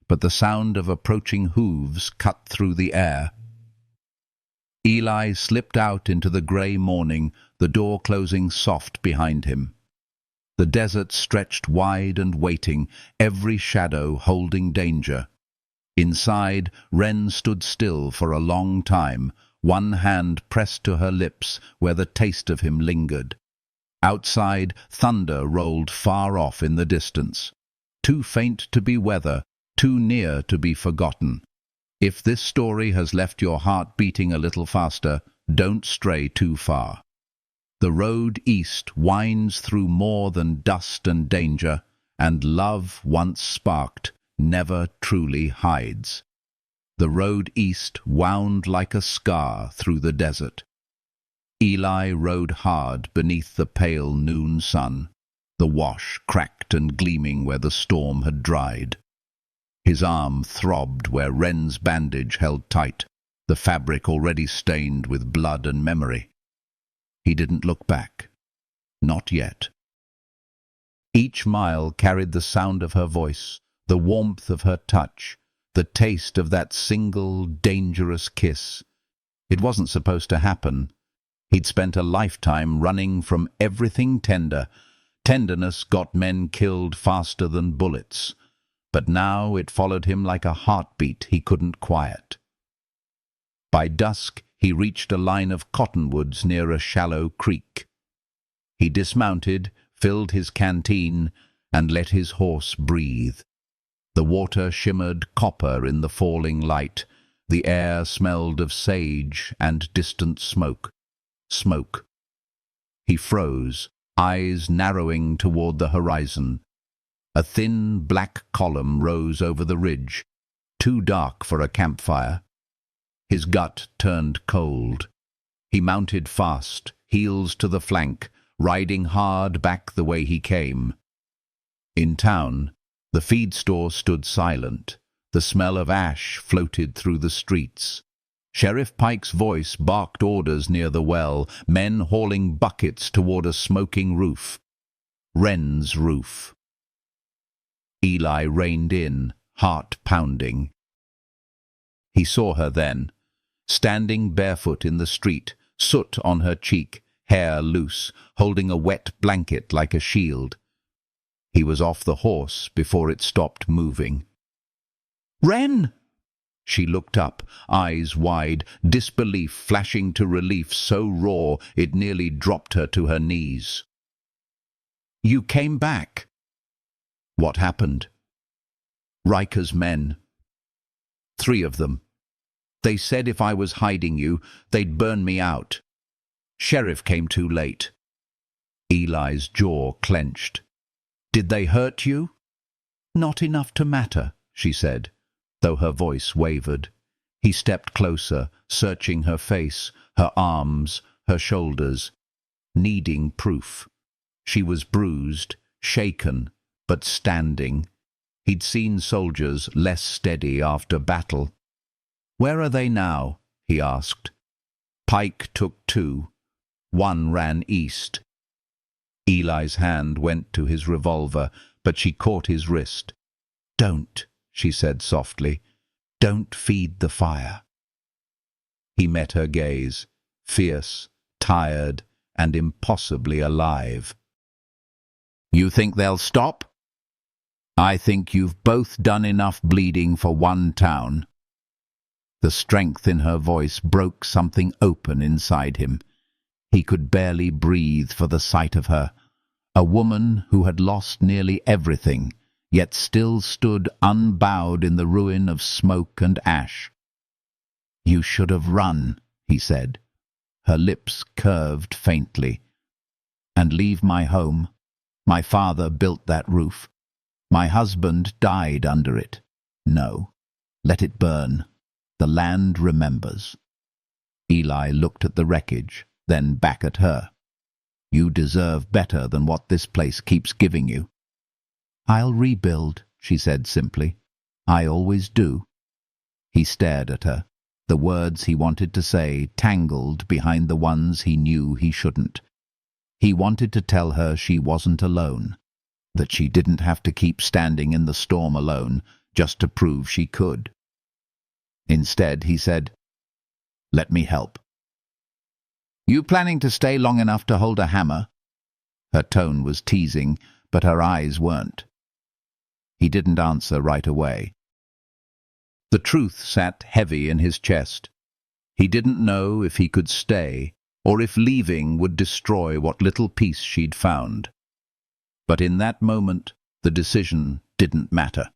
but the sound of approaching hooves cut through the air. Eli slipped out into the grey morning, the door closing soft behind him. The desert stretched wide and waiting, every shadow holding danger. Inside, Wren stood still for a long time, one hand pressed to her lips where the taste of him lingered. Outside, thunder rolled far off in the distance. Too faint to be weather, too near to be forgotten. If this story has left your heart beating a little faster, don't stray too far. The road east winds through more than dust and danger, and love once sparked never truly hides. The road east wound like a scar through the desert. Eli rode hard beneath the pale noon sun, the wash cracked and gleaming where the storm had dried. His arm throbbed where Wren's bandage held tight, the fabric already stained with blood and memory. He didn't look back. Not yet. Each mile carried the sound of her voice, the warmth of her touch, the taste of that single, dangerous kiss. It wasn't supposed to happen. He'd spent a lifetime running from everything tender. Tenderness got men killed faster than bullets. But now it followed him like a heartbeat he couldn't quiet. By dusk, he reached a line of cottonwoods near a shallow creek. He dismounted, filled his canteen, and let his horse breathe. The water shimmered copper in the falling light, The air smelled of sage and distant smoke. Smoke. He froze, eyes narrowing toward the horizon. A thin black column rose over the ridge, too dark for a campfire. His gut turned cold. He mounted fast, heels to the flank, riding hard back the way he came. In town, the feed store stood silent. The smell of ash floated through the streets. Sheriff Pike's voice barked orders near the well, men hauling buckets toward a smoking roof. Wren's roof. Eli reined in, heart pounding. He saw her then, standing barefoot in the street, soot on her cheek, hair loose, holding a wet blanket like a shield. He was off the horse before it stopped moving. "Wren!" She looked up, eyes wide, disbelief flashing to relief so raw it nearly dropped her to her knees. "You came back." "What happened?" "Riker's men. 3 of them. They said if I was hiding you, they'd burn me out. Sheriff came too late." Eli's jaw clenched. "Did they hurt you?" "Not enough to matter," she said, though her voice wavered. He stepped closer, searching her face, her arms, her shoulders, needing proof. She was bruised, shaken, but standing. He'd seen soldiers less steady after battle. "Where are they now?" he asked. Pike took 2. 1 ran east. Eli's hand went to his revolver, but she caught his wrist. "Don't," she said softly. "Don't feed the fire." He met her gaze, fierce, tired, and impossibly alive. "You think they'll stop?" "I think you've both done enough bleeding for one town." The strength in her voice broke something open inside him. He could barely breathe for the sight of her, a woman who had lost nearly everything, yet still stood unbowed in the ruin of smoke and ash. "You should have run," he said. Her lips curved faintly. "And leave my home. My father built that roof. My husband died under it. No, let it burn. The land remembers." Eli looked at the wreckage, then back at her. "You deserve better than what this place keeps giving you." "I'll rebuild," she said simply. "I always do." He stared at her, the words he wanted to say tangled behind the ones he knew he shouldn't. He wanted to tell her she wasn't alone, that she didn't have to keep standing in the storm alone just to prove she could. Instead, he said, "Let me help." "You planning to stay long enough to hold a hammer?" Her tone was teasing, but her eyes weren't. He didn't answer right away. The truth sat heavy in his chest. He didn't know if he could stay, or if leaving would destroy what little peace she'd found. But in that moment, the decision didn't matter.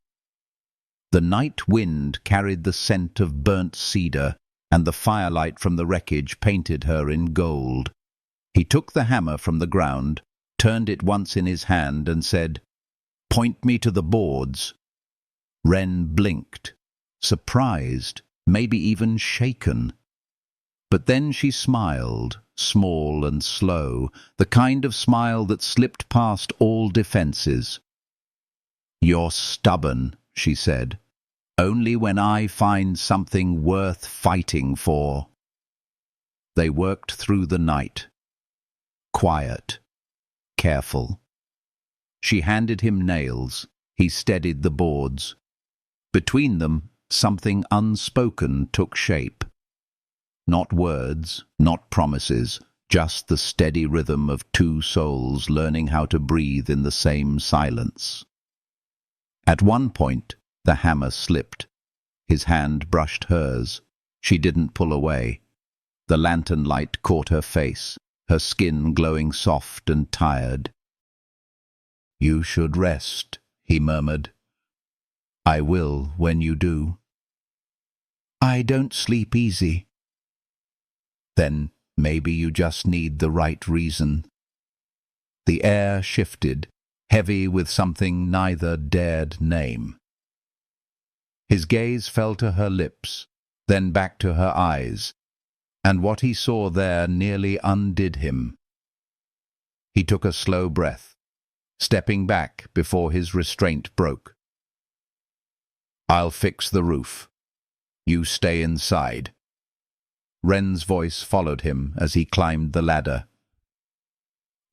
The night wind carried the scent of burnt cedar, and the firelight from the wreckage painted her in gold. He took the hammer from the ground, turned it once in his hand, and said, "Point me to the boards." Wren blinked, surprised, maybe even shaken. But then she smiled, small and slow, the kind of smile that slipped past all defenses. "You're stubborn," she said. "Only when I find something worth fighting for." They worked through the night. Quiet. Careful. She handed him nails. He steadied the boards. Between them, something unspoken took shape. Not words, not promises, just the steady rhythm of 2 souls learning how to breathe in the same silence. At one point, the hammer slipped. His hand brushed hers. She didn't pull away. The lantern light caught her face, her skin glowing soft and tired. "You should rest," he murmured. "I will when you do." I don't sleep easy. Then maybe you just need the right reason. The air shifted, heavy with something neither dared name. His gaze fell to her lips, then back to her eyes, and what he saw there nearly undid him. He took a slow breath, stepping back before his restraint broke. I'll fix the roof. You stay inside. Wren's voice followed him as he climbed the ladder.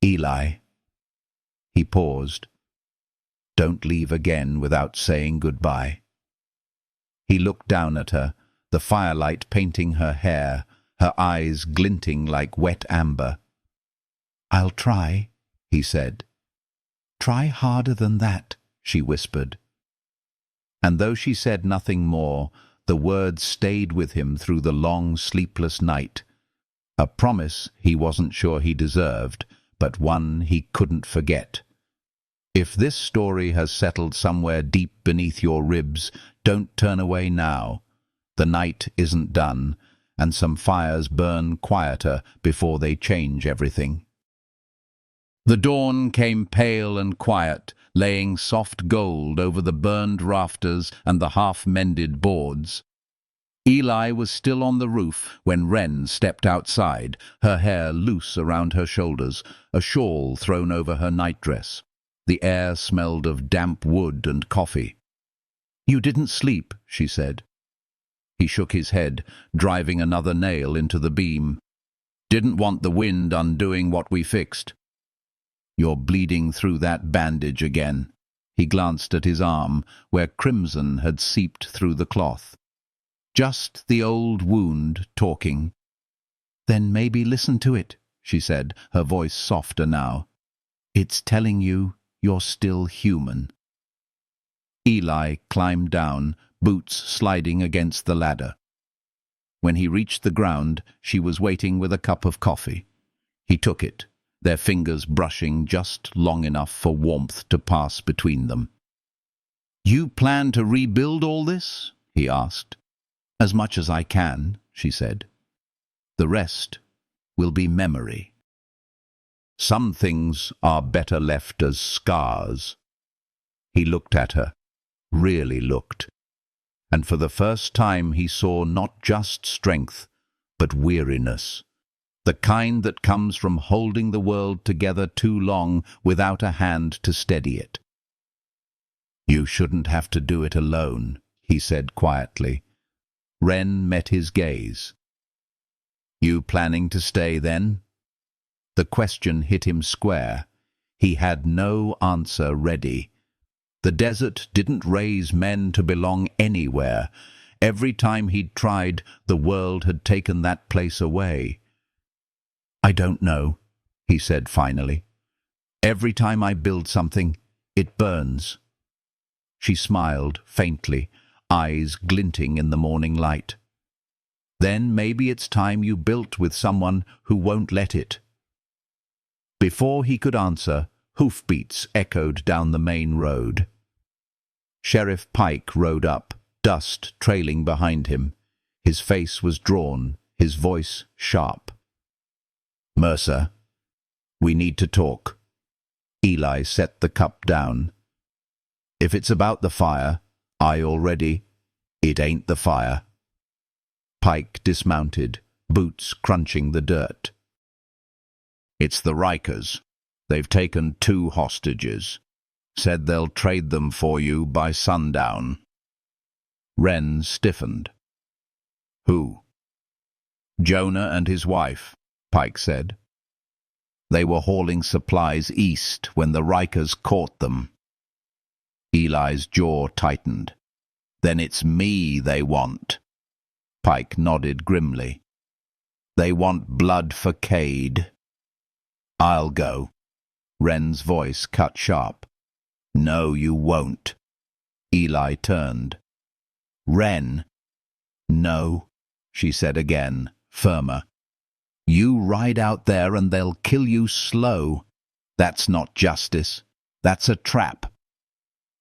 Eli. He paused. Don't leave again without saying goodbye. He looked down at her, the firelight painting her hair, her eyes glinting like wet amber. I'll try, he said. Try harder than that, she whispered. And though she said nothing more, the words stayed with him through the long, sleepless night. A promise he wasn't sure he deserved, but one he couldn't forget. If this story has settled somewhere deep beneath your ribs, don't turn away now. The night isn't done, and some fires burn quieter before they change everything. The dawn came pale and quiet, laying soft gold over the burned rafters and the half-mended boards. Eli was still on the roof when Wren stepped outside, her hair loose around her shoulders, a shawl thrown over her nightdress. The air smelled of damp wood and coffee. You didn't sleep, she said. He shook his head, driving another nail into the beam. Didn't want the wind undoing what we fixed. You're bleeding through that bandage again. He glanced at his arm, where crimson had seeped through the cloth. Just the old wound talking. Then maybe listen to it, she said, her voice softer now. It's telling you you're still human. Eli climbed down, boots sliding against the ladder. When he reached the ground, she was waiting with a cup of coffee. He took it, their fingers brushing just long enough for warmth to pass between them. You plan to rebuild all this? He asked. As much as I can, she said. The rest will be memory. Some things are better left as scars. He looked at her, really looked, and for the first time he saw not just strength, but weariness, the kind that comes from holding the world together too long without a hand to steady it. You shouldn't have to do it alone, he said quietly. Wren met his gaze. You planning to stay then? The question hit him square. He had no answer ready. The desert didn't raise men to belong anywhere. Every time he'd tried, the world had taken that place away. I don't know, he said finally. Every time I build something, it burns. She smiled faintly, eyes glinting in the morning light. Then maybe it's time you built with someone who won't let it. Before he could answer, hoofbeats echoed down the main road. Sheriff Pike rode up, dust trailing behind him. His face was drawn, his voice sharp. Mercer, we need to talk. Eli set the cup down. If it's about the fire, it ain't the fire. Pike dismounted, boots crunching the dirt. It's the Rikers. They've taken 2 hostages. Said they'll trade them for you by sundown. Wren stiffened. Who? Jonah and his wife, Pike said. They were hauling supplies east when the Rikers caught them. Eli's jaw tightened. Then it's me they want. Pike nodded grimly. They want blood for Cade. I'll go. Wren's voice cut sharp. No, you won't. Eli turned. Wren. No, she said again, firmer. You ride out there and they'll kill you slow. That's not justice. That's a trap.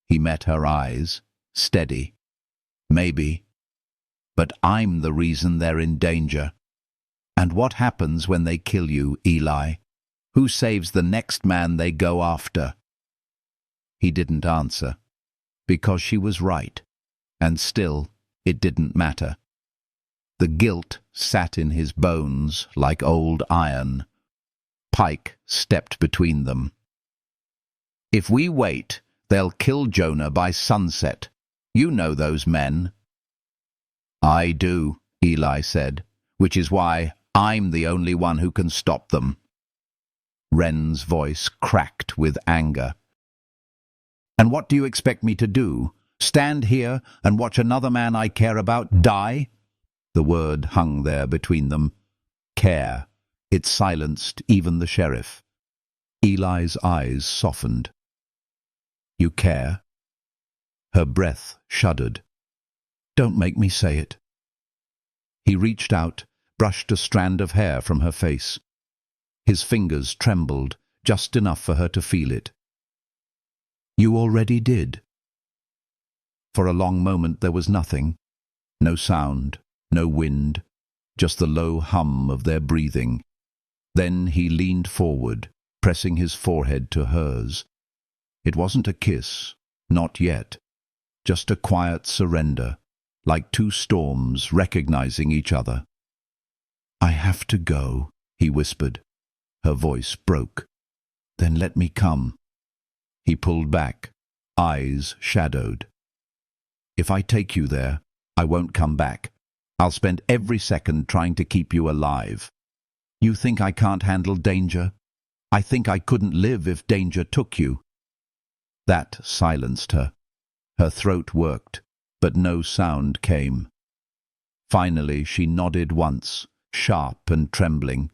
He met her eyes, steady. Maybe. but I'm the reason they're in danger. And what happens when they kill you, Eli? Who saves the next man they go after?" He didn't answer, because she was right, and still it didn't matter. The guilt sat in his bones like old iron. Pike stepped between them. "If we wait, they'll kill Jonah by sunset. You know those men." "I do," Eli said, "which is why I'm the only one who can stop them." Wren's voice cracked with anger. "And what do you expect me to do? Stand here and watch another man I care about die?" The word hung there between them. Care. It silenced even the sheriff. Eli's eyes softened. "You care?" Her breath shuddered. "Don't make me say it." He reached out, brushed a strand of hair from her face. His fingers trembled, just enough for her to feel it. "You already did." For a long moment there was nothing. No sound, no wind, just the low hum of their breathing. Then he leaned forward, pressing his forehead to hers. It wasn't a kiss, not yet. Just a quiet surrender, like two storms recognizing each other. "I have to go," he whispered. Her voice broke. "Then let me come." He pulled back, eyes shadowed. "If I take you there, I won't come back. I'll spend every second trying to keep you alive. You think I can't handle danger? I think I couldn't live if danger took you." That silenced her. Her throat worked, but no sound came. Finally she nodded once, sharp and trembling.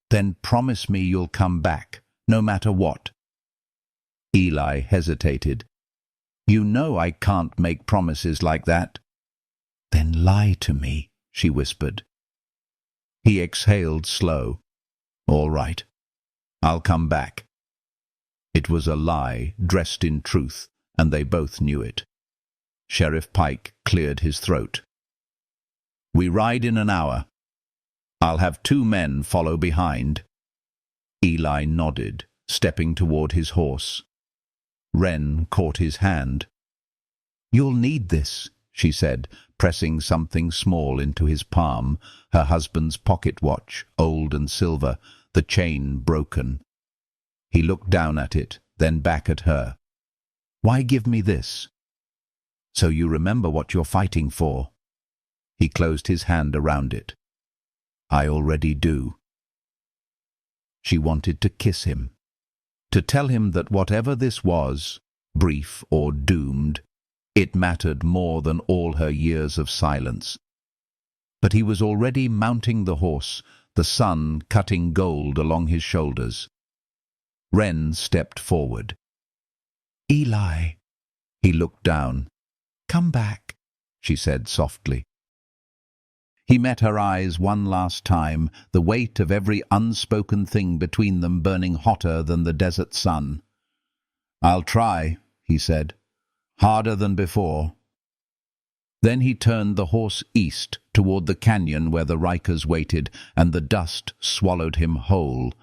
"Then promise me you'll come back, no matter what." Eli hesitated. "You know I can't make promises like that." "Then lie to me," she whispered. He exhaled slow. "All right. I'll come back." It was a lie dressed in truth, and they both knew it. Sheriff Pike cleared his throat. "We ride in an hour. I'll have 2 men follow behind." Eli nodded, stepping toward his horse. Wren caught his hand. "You'll need this," she said, pressing something small into his palm, her husband's pocket watch, old and silver, the chain broken. He looked down at it, then back at her. "Why give me this?" "So you remember what you're fighting for." He closed his hand around it. "I already do." She wanted to kiss him, to tell him that whatever this was, brief or doomed, it mattered more than all her years of silence. But he was already mounting the horse, the sun cutting gold along his shoulders. Wren stepped forward. "Eli." He looked down. "Come back," she said softly. He met her eyes one last time, the weight of every unspoken thing between them burning hotter than the desert sun. "I'll try," he said. "Harder than before." Then he turned the horse east toward the canyon where the Rikers waited, and the dust swallowed him whole.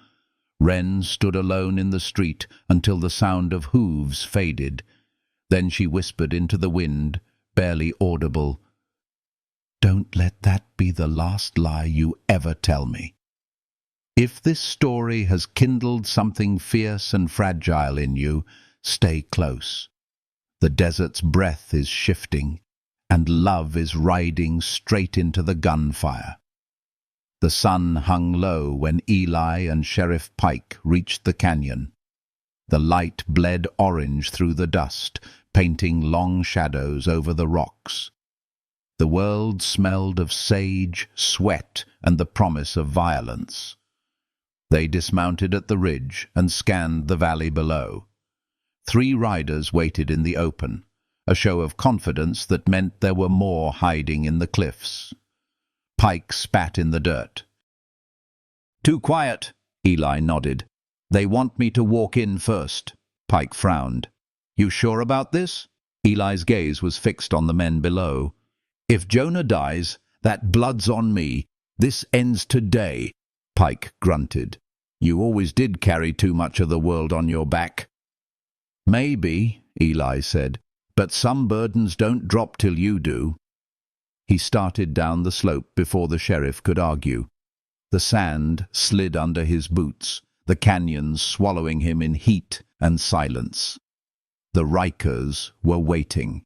Wren stood alone in the street until the sound of hooves faded. Then she whispered into the wind, barely audible, "Don't let that be the last lie you ever tell me." If this story has kindled something fierce and fragile in you, stay close. The desert's breath is shifting, and love is riding straight into the gunfire. The sun hung low when Eli and Sheriff Pike reached the canyon. The light bled orange through the dust, painting long shadows over the rocks. The world smelled of sage, sweat, and the promise of violence. They dismounted at the ridge and scanned the valley below. 3 riders waited in the open, a show of confidence that meant there were more hiding in the cliffs. Pike spat in the dirt. "Too quiet," Eli nodded. "They want me to walk in first." Pike frowned. "You sure about this?" Eli's gaze was fixed on the men below. If Jonah dies, that blood's on me. This ends today, Pike grunted. You always did carry too much of the world on your back. Maybe, Eli said, but some burdens don't drop till you do. He started down the slope before the sheriff could argue. The sand slid under his boots, the canyon swallowing him in heat and silence. The Rikers were waiting.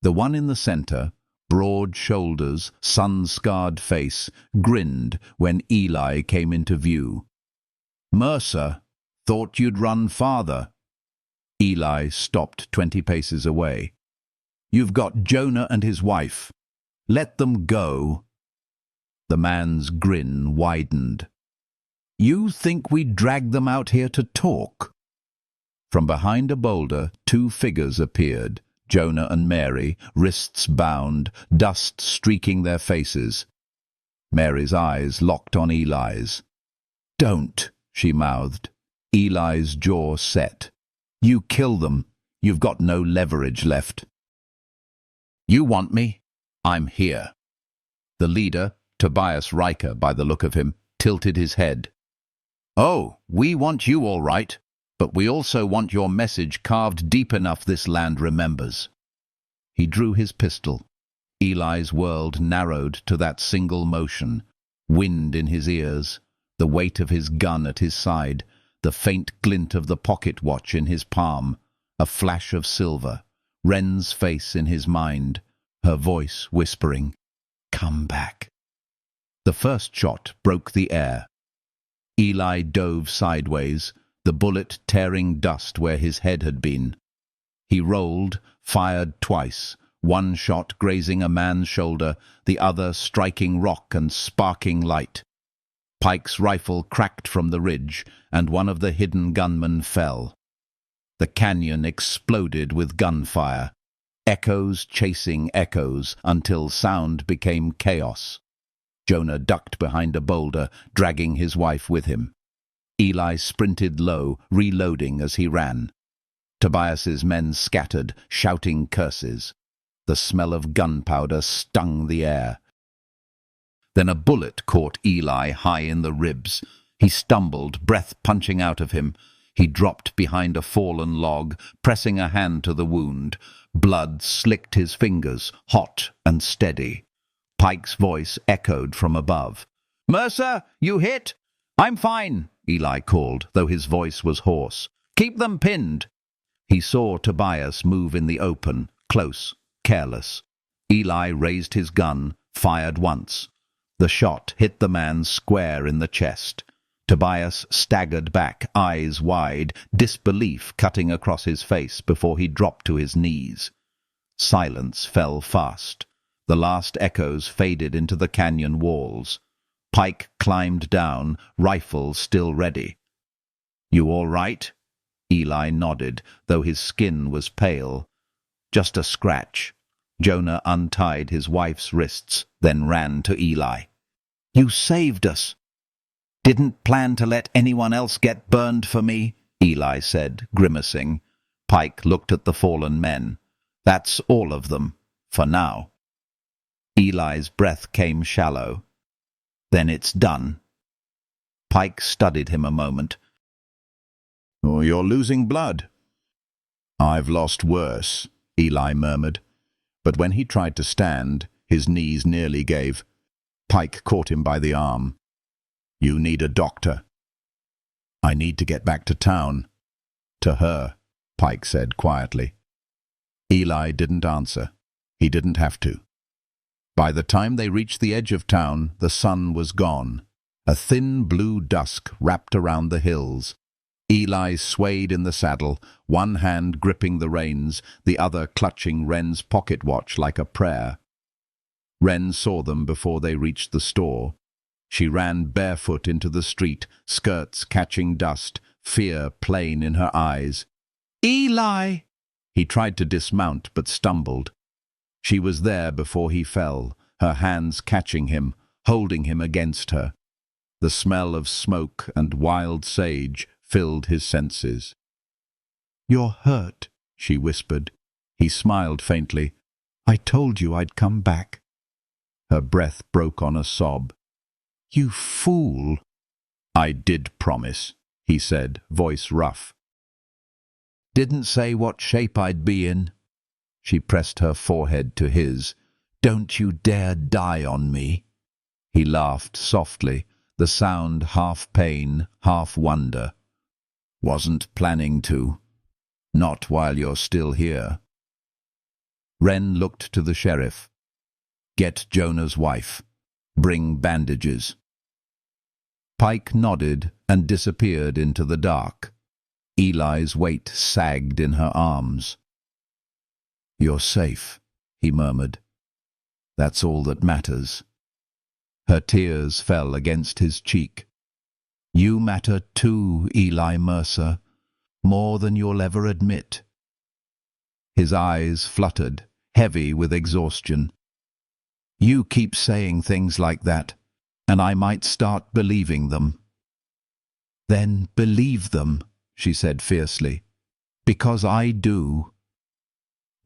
The one in the center, broad shoulders, sun-scarred face, grinned when Eli came into view. Mercer, thought you'd run farther. Eli stopped 20 paces away. You've got Jonah and his wife. Let them go. The man's grin widened. You think we'd drag them out here to talk? From behind a boulder, 2 figures appeared, Jonah and Mary, wrists bound, dust streaking their faces. Mary's eyes locked on Eli's. Don't, she mouthed. Eli's jaw set. You kill them. You've got no leverage left. You want me? I'm here. The leader, Tobias Riker by the look of him, tilted his head. Oh, we want you all right, but we also want your message carved deep enough this land remembers. He drew his pistol. Eli's world narrowed to that single motion, wind in his ears, the weight of his gun at his side, the faint glint of the pocket watch in his palm, a flash of silver, Wren's face in his mind, her voice whispering, "Come back." The first shot broke the air. Eli dove sideways, the bullet tearing dust where his head had been. He rolled, fired twice, one shot grazing a man's shoulder, the other striking rock and sparking light. Pike's rifle cracked from the ridge, and one of the hidden gunmen fell. The canyon exploded with gunfire, echoes chasing echoes until sound became chaos. Jonah ducked behind a boulder, dragging his wife with him. Eli sprinted low, reloading as he ran. Tobias's men scattered, shouting curses. The smell of gunpowder stung the air. Then a bullet caught Eli high in the ribs. He stumbled, breath punching out of him. He dropped behind a fallen log, pressing a hand to the wound. Blood slicked his fingers, hot and steady. Pike's voice echoed from above. "Mercer, you hit?" "I'm fine," Eli called, though his voice was hoarse. "Keep them pinned." He saw Tobias move in the open, close, careless. Eli raised his gun, fired once. The shot hit the man square in the chest. Tobias staggered back, eyes wide, disbelief cutting across his face before he dropped to his knees. Silence fell fast. The last echoes faded into the canyon walls. Pike climbed down, rifle still ready. "You all right?" Eli nodded, though his skin was pale. "Just a scratch." Jonah untied his wife's wrists, then ran to Eli. "You saved us." "Didn't plan to let anyone else get burned for me," Eli said, grimacing. Pike looked at the fallen men. "That's all of them, for now." Eli's breath came shallow. "Then it's done." Pike studied him a moment. "Oh, you're losing blood." "I've lost worse," Eli murmured. But when he tried to stand, his knees nearly gave. Pike caught him by the arm. "You need a doctor." "I need to get back to town." "To her," Pike said quietly. Eli didn't answer. He didn't have to. By the time they reached the edge of town, the sun was gone. A thin blue dusk wrapped around the hills. Eli swayed in the saddle, one hand gripping the reins, the other clutching Wren's pocket watch like a prayer. Wren saw them before they reached the store. She ran barefoot into the street, skirts catching dust, fear plain in her eyes. "Eli!" He tried to dismount but stumbled. She was there before he fell, her hands catching him, holding him against her. The smell of smoke and wild sage filled his senses. "You're hurt," she whispered. He smiled faintly. I told you I'd come back." Her breath broke on a sob. "You fool." "I did promise," he said, voice rough. "Didn't say what shape I'd be in." She pressed her forehead to his. "Don't you dare die on me." He laughed softly, the sound half pain, half wonder. "Wasn't planning to. Not while you're still here." Wren looked to the sheriff. "Get Jonah's wife. Bring bandages." Pike nodded and disappeared into the dark. Eli's weight sagged in her arms. "You're safe," he murmured. "That's all that matters." Her tears fell against his cheek. "You matter too, Eli Mercer, more than you'll ever admit." His eyes fluttered, heavy with exhaustion. "You keep saying things like that, and I might start believing them." "Then believe them," she said fiercely, "because I do."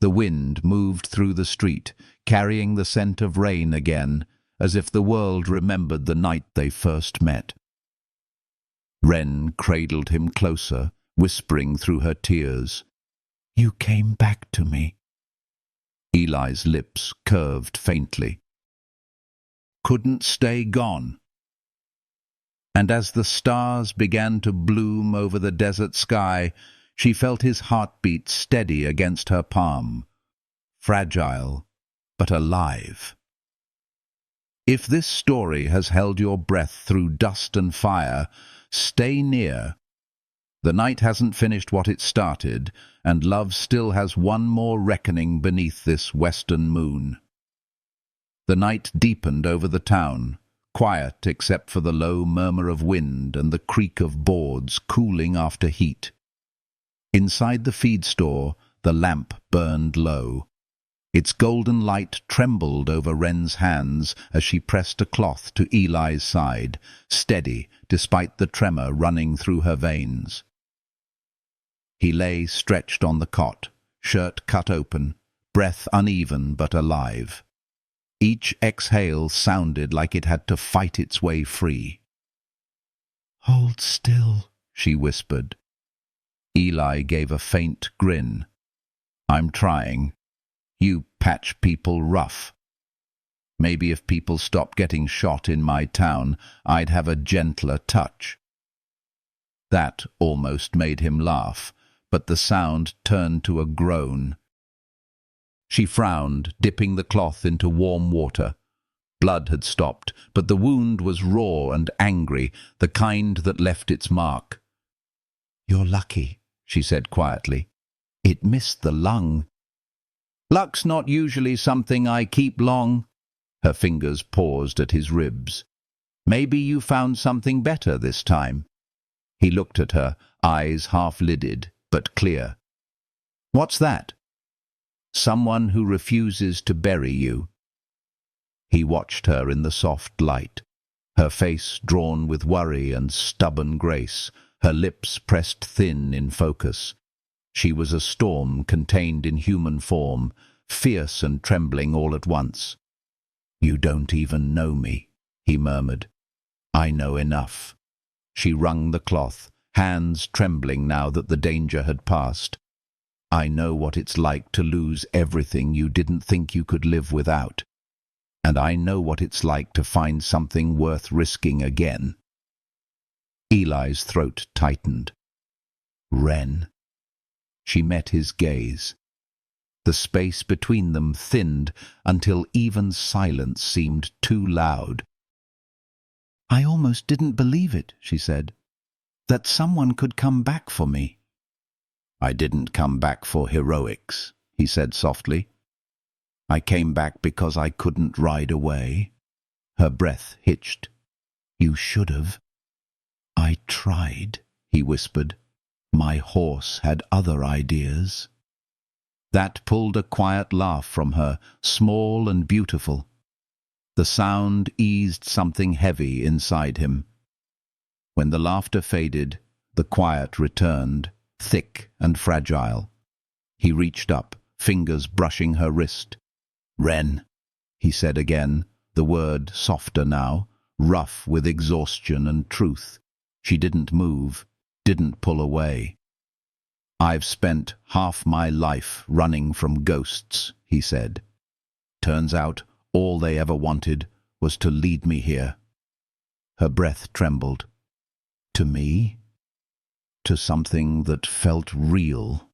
The wind moved through the street, carrying the scent of rain again, as if the world remembered the night they first met. Wren cradled him closer, whispering through her tears, "You came back to me." Eli's lips curved faintly. "Couldn't stay gone." And as the stars began to bloom over the desert sky, she felt his heartbeat steady against her palm. Fragile, but alive. If this story has held your breath through dust and fire, stay near. The night hasn't finished what it started, and love still has one more reckoning beneath this western moon. The night deepened over the town, quiet except for the low murmur of wind and the creak of boards cooling after heat. Inside the feed store, the lamp burned low. Its golden light trembled over Wren's hands as she pressed a cloth to Eli's side, steady despite the tremor running through her veins. He lay stretched on the cot, shirt cut open, breath uneven but alive. Each exhale sounded like it had to fight its way free. "Hold still," she whispered. Eli gave a faint grin. "I'm trying. You patch people rough. Maybe if people stopped getting shot in my town, I'd have a gentler touch." That almost made him laugh, but the sound turned to a groan. She frowned, dipping the cloth into warm water. Blood had stopped, but the wound was raw and angry, the kind that left its mark. "You're lucky," she said quietly. "It missed the lung." "Luck's not usually something I keep long." Her fingers paused at his ribs. "Maybe you found something better this time." He looked at her, eyes half-lidded, but clear. "What's that?" "Someone who refuses to bury you." He watched her in the soft light, her face drawn with worry and stubborn grace, her lips pressed thin in focus. She was a storm contained in human form, fierce and trembling all at once. "You don't even know me," he murmured. "I know enough." She wrung the cloth, hands trembling now that the danger had passed. "I know what it's like to lose everything you didn't think you could live without. And I know what it's like to find something worth risking again." Eli's throat tightened. "Wren." She met his gaze. The space between them thinned until even silence seemed too loud. "I almost didn't believe it," she said, "that someone could come back for me." "I didn't come back for heroics," he said softly. "I came back because I couldn't ride away." Her breath hitched. "You should have." "I tried," he whispered. "My horse had other ideas." That pulled a quiet laugh from her, small and beautiful. The sound eased something heavy inside him. When the laughter faded, the quiet returned, thick and fragile. He reached up, fingers brushing her wrist. "Wren," he said again, the word softer now, rough with exhaustion and truth. She didn't move, didn't pull away. "I've spent half my life running from ghosts," he said. "Turns out all they ever wanted was to lead me here." Her breath trembled. To me? To something that felt real.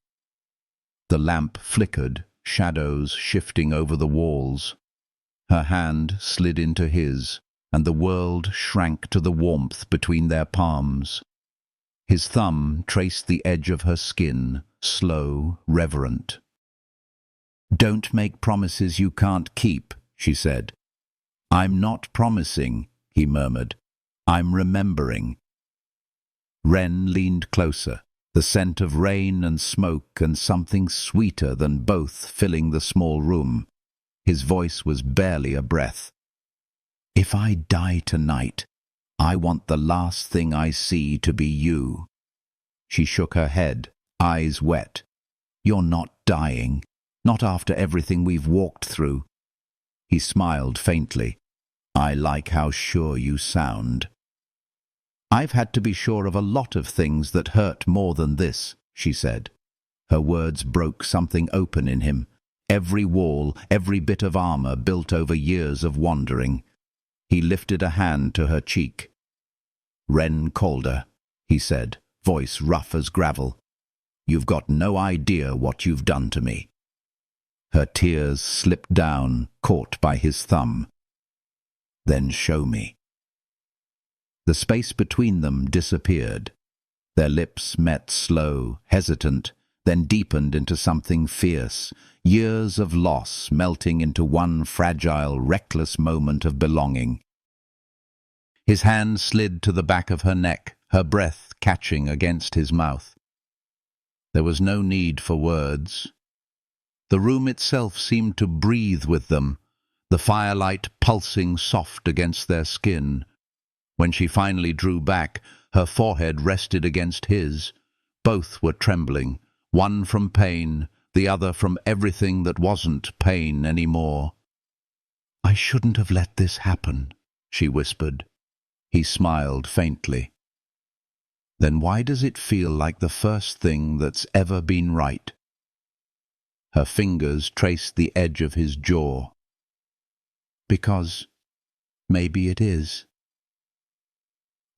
The lamp flickered, shadows shifting over the walls. Her hand slid into his, and the world shrank to the warmth between their palms. His thumb traced the edge of her skin, slow, reverent. "Don't make promises you can't keep," she said. "I'm not promising," he murmured. "I'm remembering." Wren leaned closer, the scent of rain and smoke and something sweeter than both filling the small room. His voice was barely a breath. "If I die tonight, I want the last thing I see to be you." She shook her head, eyes wet. "You're not dying, not after everything we've walked through." He smiled faintly. "I like how sure you sound." "I've had to be sure of a lot of things that hurt more than this," she said. Her words broke something open in him. Every wall, every bit of armor built over years of wandering. He lifted a hand to her cheek. "Wren Calder," he said, voice rough as gravel. "You've got no idea what you've done to me." Her tears slipped down, caught by his thumb. "Then show me." The space between them disappeared. Their lips met slow, hesitant, then deepened into something fierce, years of loss melting into one fragile, reckless moment of belonging. His hand slid to the back of her neck, her breath catching against his mouth. There was no need for words. The room itself seemed to breathe with them, the firelight pulsing soft against their skin. When she finally drew back, her forehead rested against his. Both were trembling, one from pain, the other from everything that wasn't pain anymore. "I shouldn't have let this happen," she whispered. He smiled faintly. "Then why does it feel like the first thing that's ever been right?" Her fingers traced the edge of his jaw. "Because maybe it is."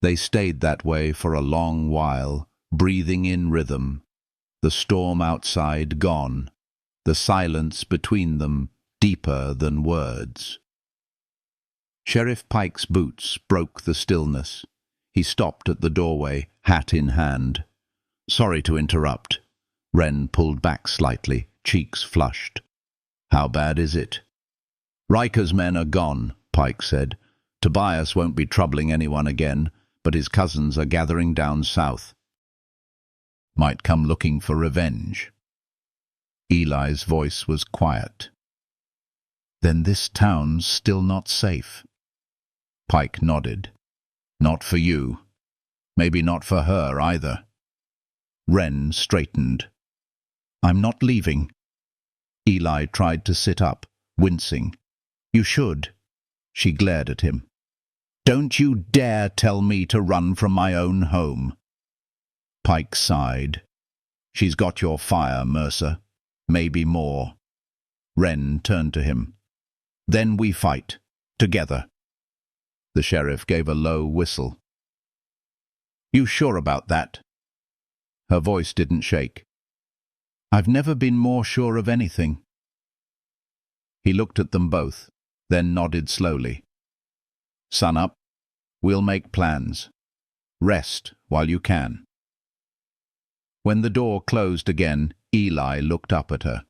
They stayed that way for a long while, breathing in rhythm, the storm outside gone, the silence between them deeper than words. Sheriff Pike's boots broke the stillness. He stopped at the doorway, hat in hand. "Sorry to interrupt." Wren pulled back slightly, cheeks flushed. "How bad is it?" "Riker's men are gone," Pike said. "Tobias won't be troubling anyone again, but his cousins are gathering down south. Might come looking for revenge." Eli's voice was quiet. "Then this town's still not safe?" Pike nodded. "Not for you. Maybe not for her either." Wren straightened. "I'm not leaving." Eli tried to sit up, wincing. "You should." She glared at him. "Don't you dare tell me to run from my own home." Pike sighed. "She's got your fire, Mercer. Maybe more." Wren turned to him. "Then we fight. Together." The sheriff gave a low whistle. "You sure about that?" Her voice didn't shake. "I've never been more sure of anything." He looked at them both, then nodded slowly. "Sun up. We'll make plans. Rest while you can." When the door closed again, Eli looked up at her.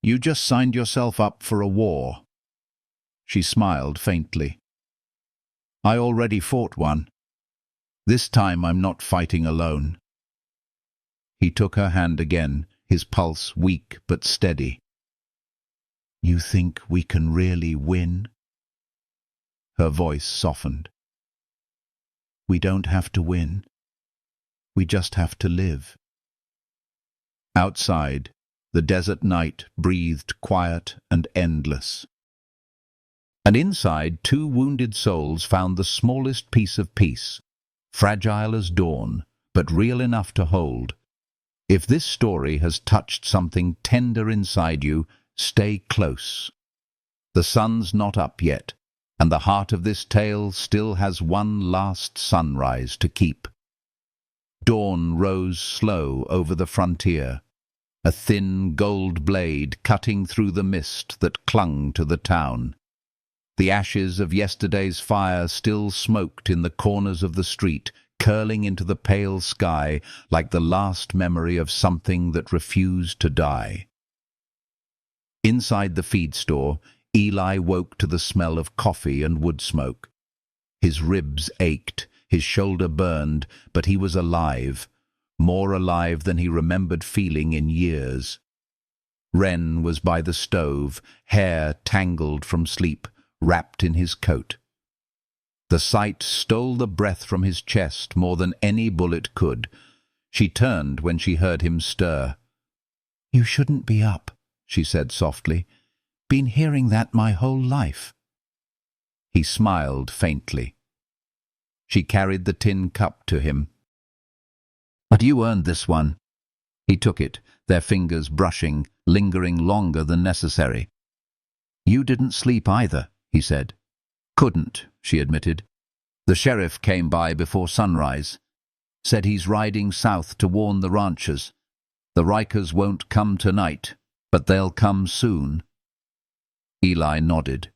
"You just signed yourself up for a war." She smiled faintly. "I already fought one. This time I'm not fighting alone." He took her hand again, his pulse weak but steady. "You think we can really win?" Her voice softened. "We don't have to win. We just have to live." Outside, the desert night breathed quiet and endless. And inside, two wounded souls found the smallest piece of peace, fragile as dawn, but real enough to hold. If this story has touched something tender inside you, stay close. The sun's not up yet, and the heart of this tale still has one last sunrise to keep. Dawn rose slow over the frontier, a thin gold blade cutting through the mist that clung to the town. The ashes of yesterday's fire still smoked in the corners of the street, curling into the pale sky like the last memory of something that refused to die. Inside the feed store, Eli woke to the smell of coffee and wood smoke. His ribs ached, his shoulder burned, but he was alive, more alive than he remembered feeling in years. Wren was by the stove, hair tangled from sleep, wrapped in his coat. The sight stole the breath from his chest more than any bullet could. She turned when she heard him stir. "You shouldn't be up," she said softly. "Been hearing that my whole life." He smiled faintly. She carried the tin cup to him. "But you earned this one." He took it, their fingers brushing, lingering longer than necessary. "You didn't sleep either," he said. "Couldn't," she admitted. "The sheriff came by before sunrise. Said he's riding south to warn the ranchers. The Rikers won't come tonight, but they'll come soon." Eli nodded.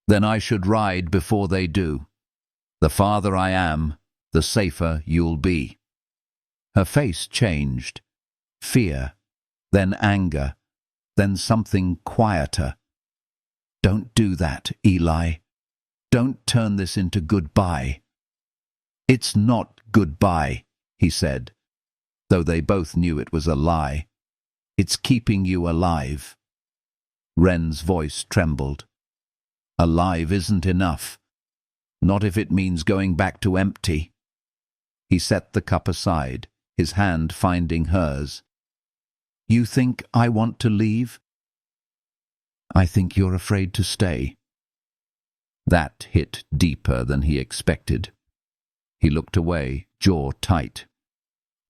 "Then I should ride before they do. The farther I am, the safer you'll be." Her face changed. Fear, then anger, then something quieter. "Don't do that, Eli. Don't turn this into goodbye." "It's not goodbye," he said, though they both knew it was a lie. "It's keeping you alive." Wren's voice trembled. "Alive isn't enough. Not if it means going back to empty." He set the cup aside, his hand finding hers. "You think I want to leave?" "I think you're afraid to stay." That hit deeper than he expected. He looked away, jaw tight.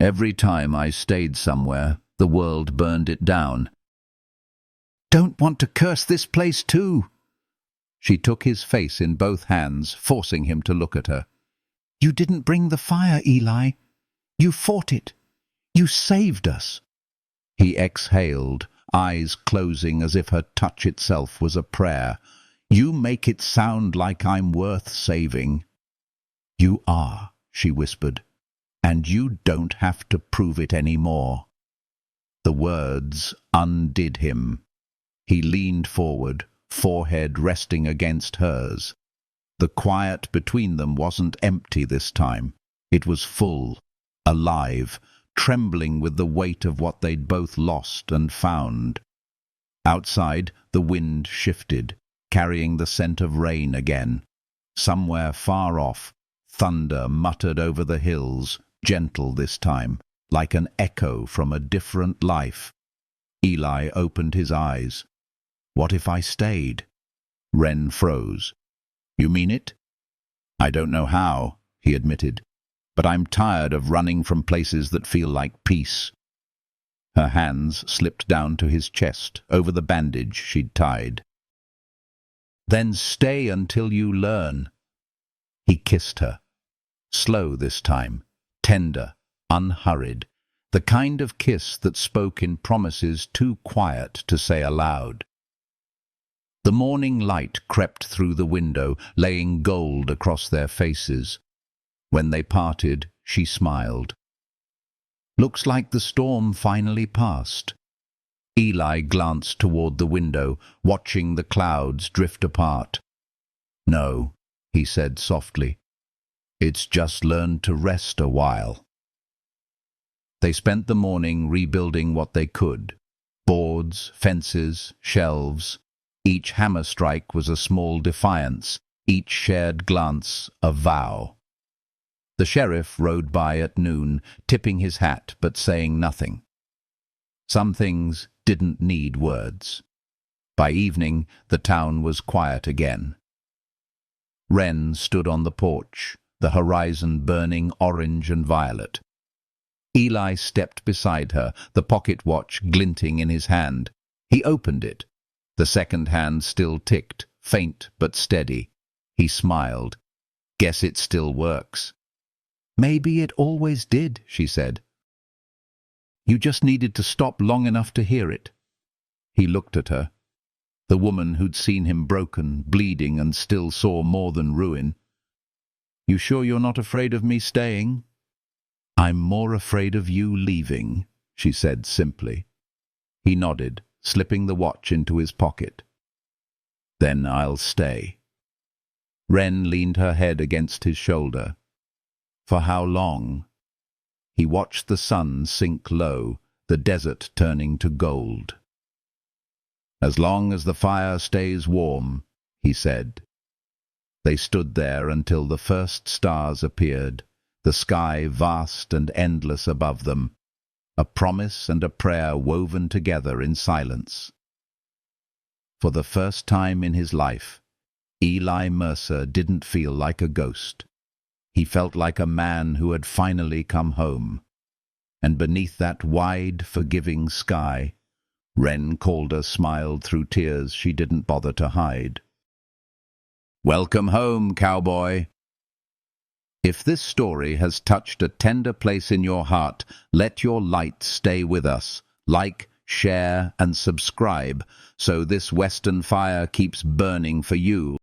"Every time I stayed somewhere, the world burned it down." "Don't want to curse this place too." She took his face in both hands, forcing him to look at her. "You didn't bring the fire, Eli. You fought it. You saved us." He exhaled, eyes closing as if her touch itself was a prayer. "You make it sound like I'm worth saving." "You are," she whispered, "and you don't have to prove it any more." The words undid him. He leaned forward, forehead resting against hers. The quiet between them wasn't empty this time. It was full, alive, trembling with the weight of what they'd both lost and found. Outside, the wind shifted, carrying the scent of rain again. Somewhere far off, thunder muttered over the hills, gentle this time, like an echo from a different life. Eli opened his eyes. "What if I stayed?" Wren froze. "You mean it?" "I don't know how," he admitted, "but I'm tired of running from places that feel like peace." Her hands slipped down to his chest, over the bandage she'd tied. "Then stay until you learn." He kissed her. Slow this time, tender, unhurried, the kind of kiss that spoke in promises too quiet to say aloud. The morning light crept through the window, laying gold across their faces. When they parted, she smiled. "Looks like the storm finally passed." Eli glanced toward the window, watching the clouds drift apart. "No," he said softly. "It's just learned to rest a while." They spent the morning rebuilding what they could. Boards, fences, shelves. Each hammer strike was a small defiance, each shared glance a vow. The sheriff rode by at noon, tipping his hat but saying nothing. Some things didn't need words. By evening, the town was quiet again. Wren stood on the porch, the horizon burning orange and violet. Eli stepped beside her, the pocket watch glinting in his hand. He opened it. The second hand still ticked, faint but steady. He smiled. "Guess it still works." "Maybe it always did," she said. "You just needed to stop long enough to hear it." He looked at her, the woman who'd seen him broken, bleeding, and still saw more than ruin. "You sure you're not afraid of me staying?" "I'm more afraid of you leaving," she said simply. He nodded, slipping the watch into his pocket. "Then I'll stay." Wren leaned her head against his shoulder. "For how long?" He watched the sun sink low, the desert turning to gold. "As long as the fire stays warm," he said. They stood there until the first stars appeared, the sky vast and endless above them, a promise and a prayer woven together in silence. For the first time in his life, Eli Mercer didn't feel like a ghost. He felt like a man who had finally come home. And beneath that wide, forgiving sky, Wren Calder smiled through tears she didn't bother to hide. "Welcome home, Cowboy." If this story has touched a tender place in your heart, let your light stay with us. Like, share, and subscribe, so this Western fire keeps burning for you.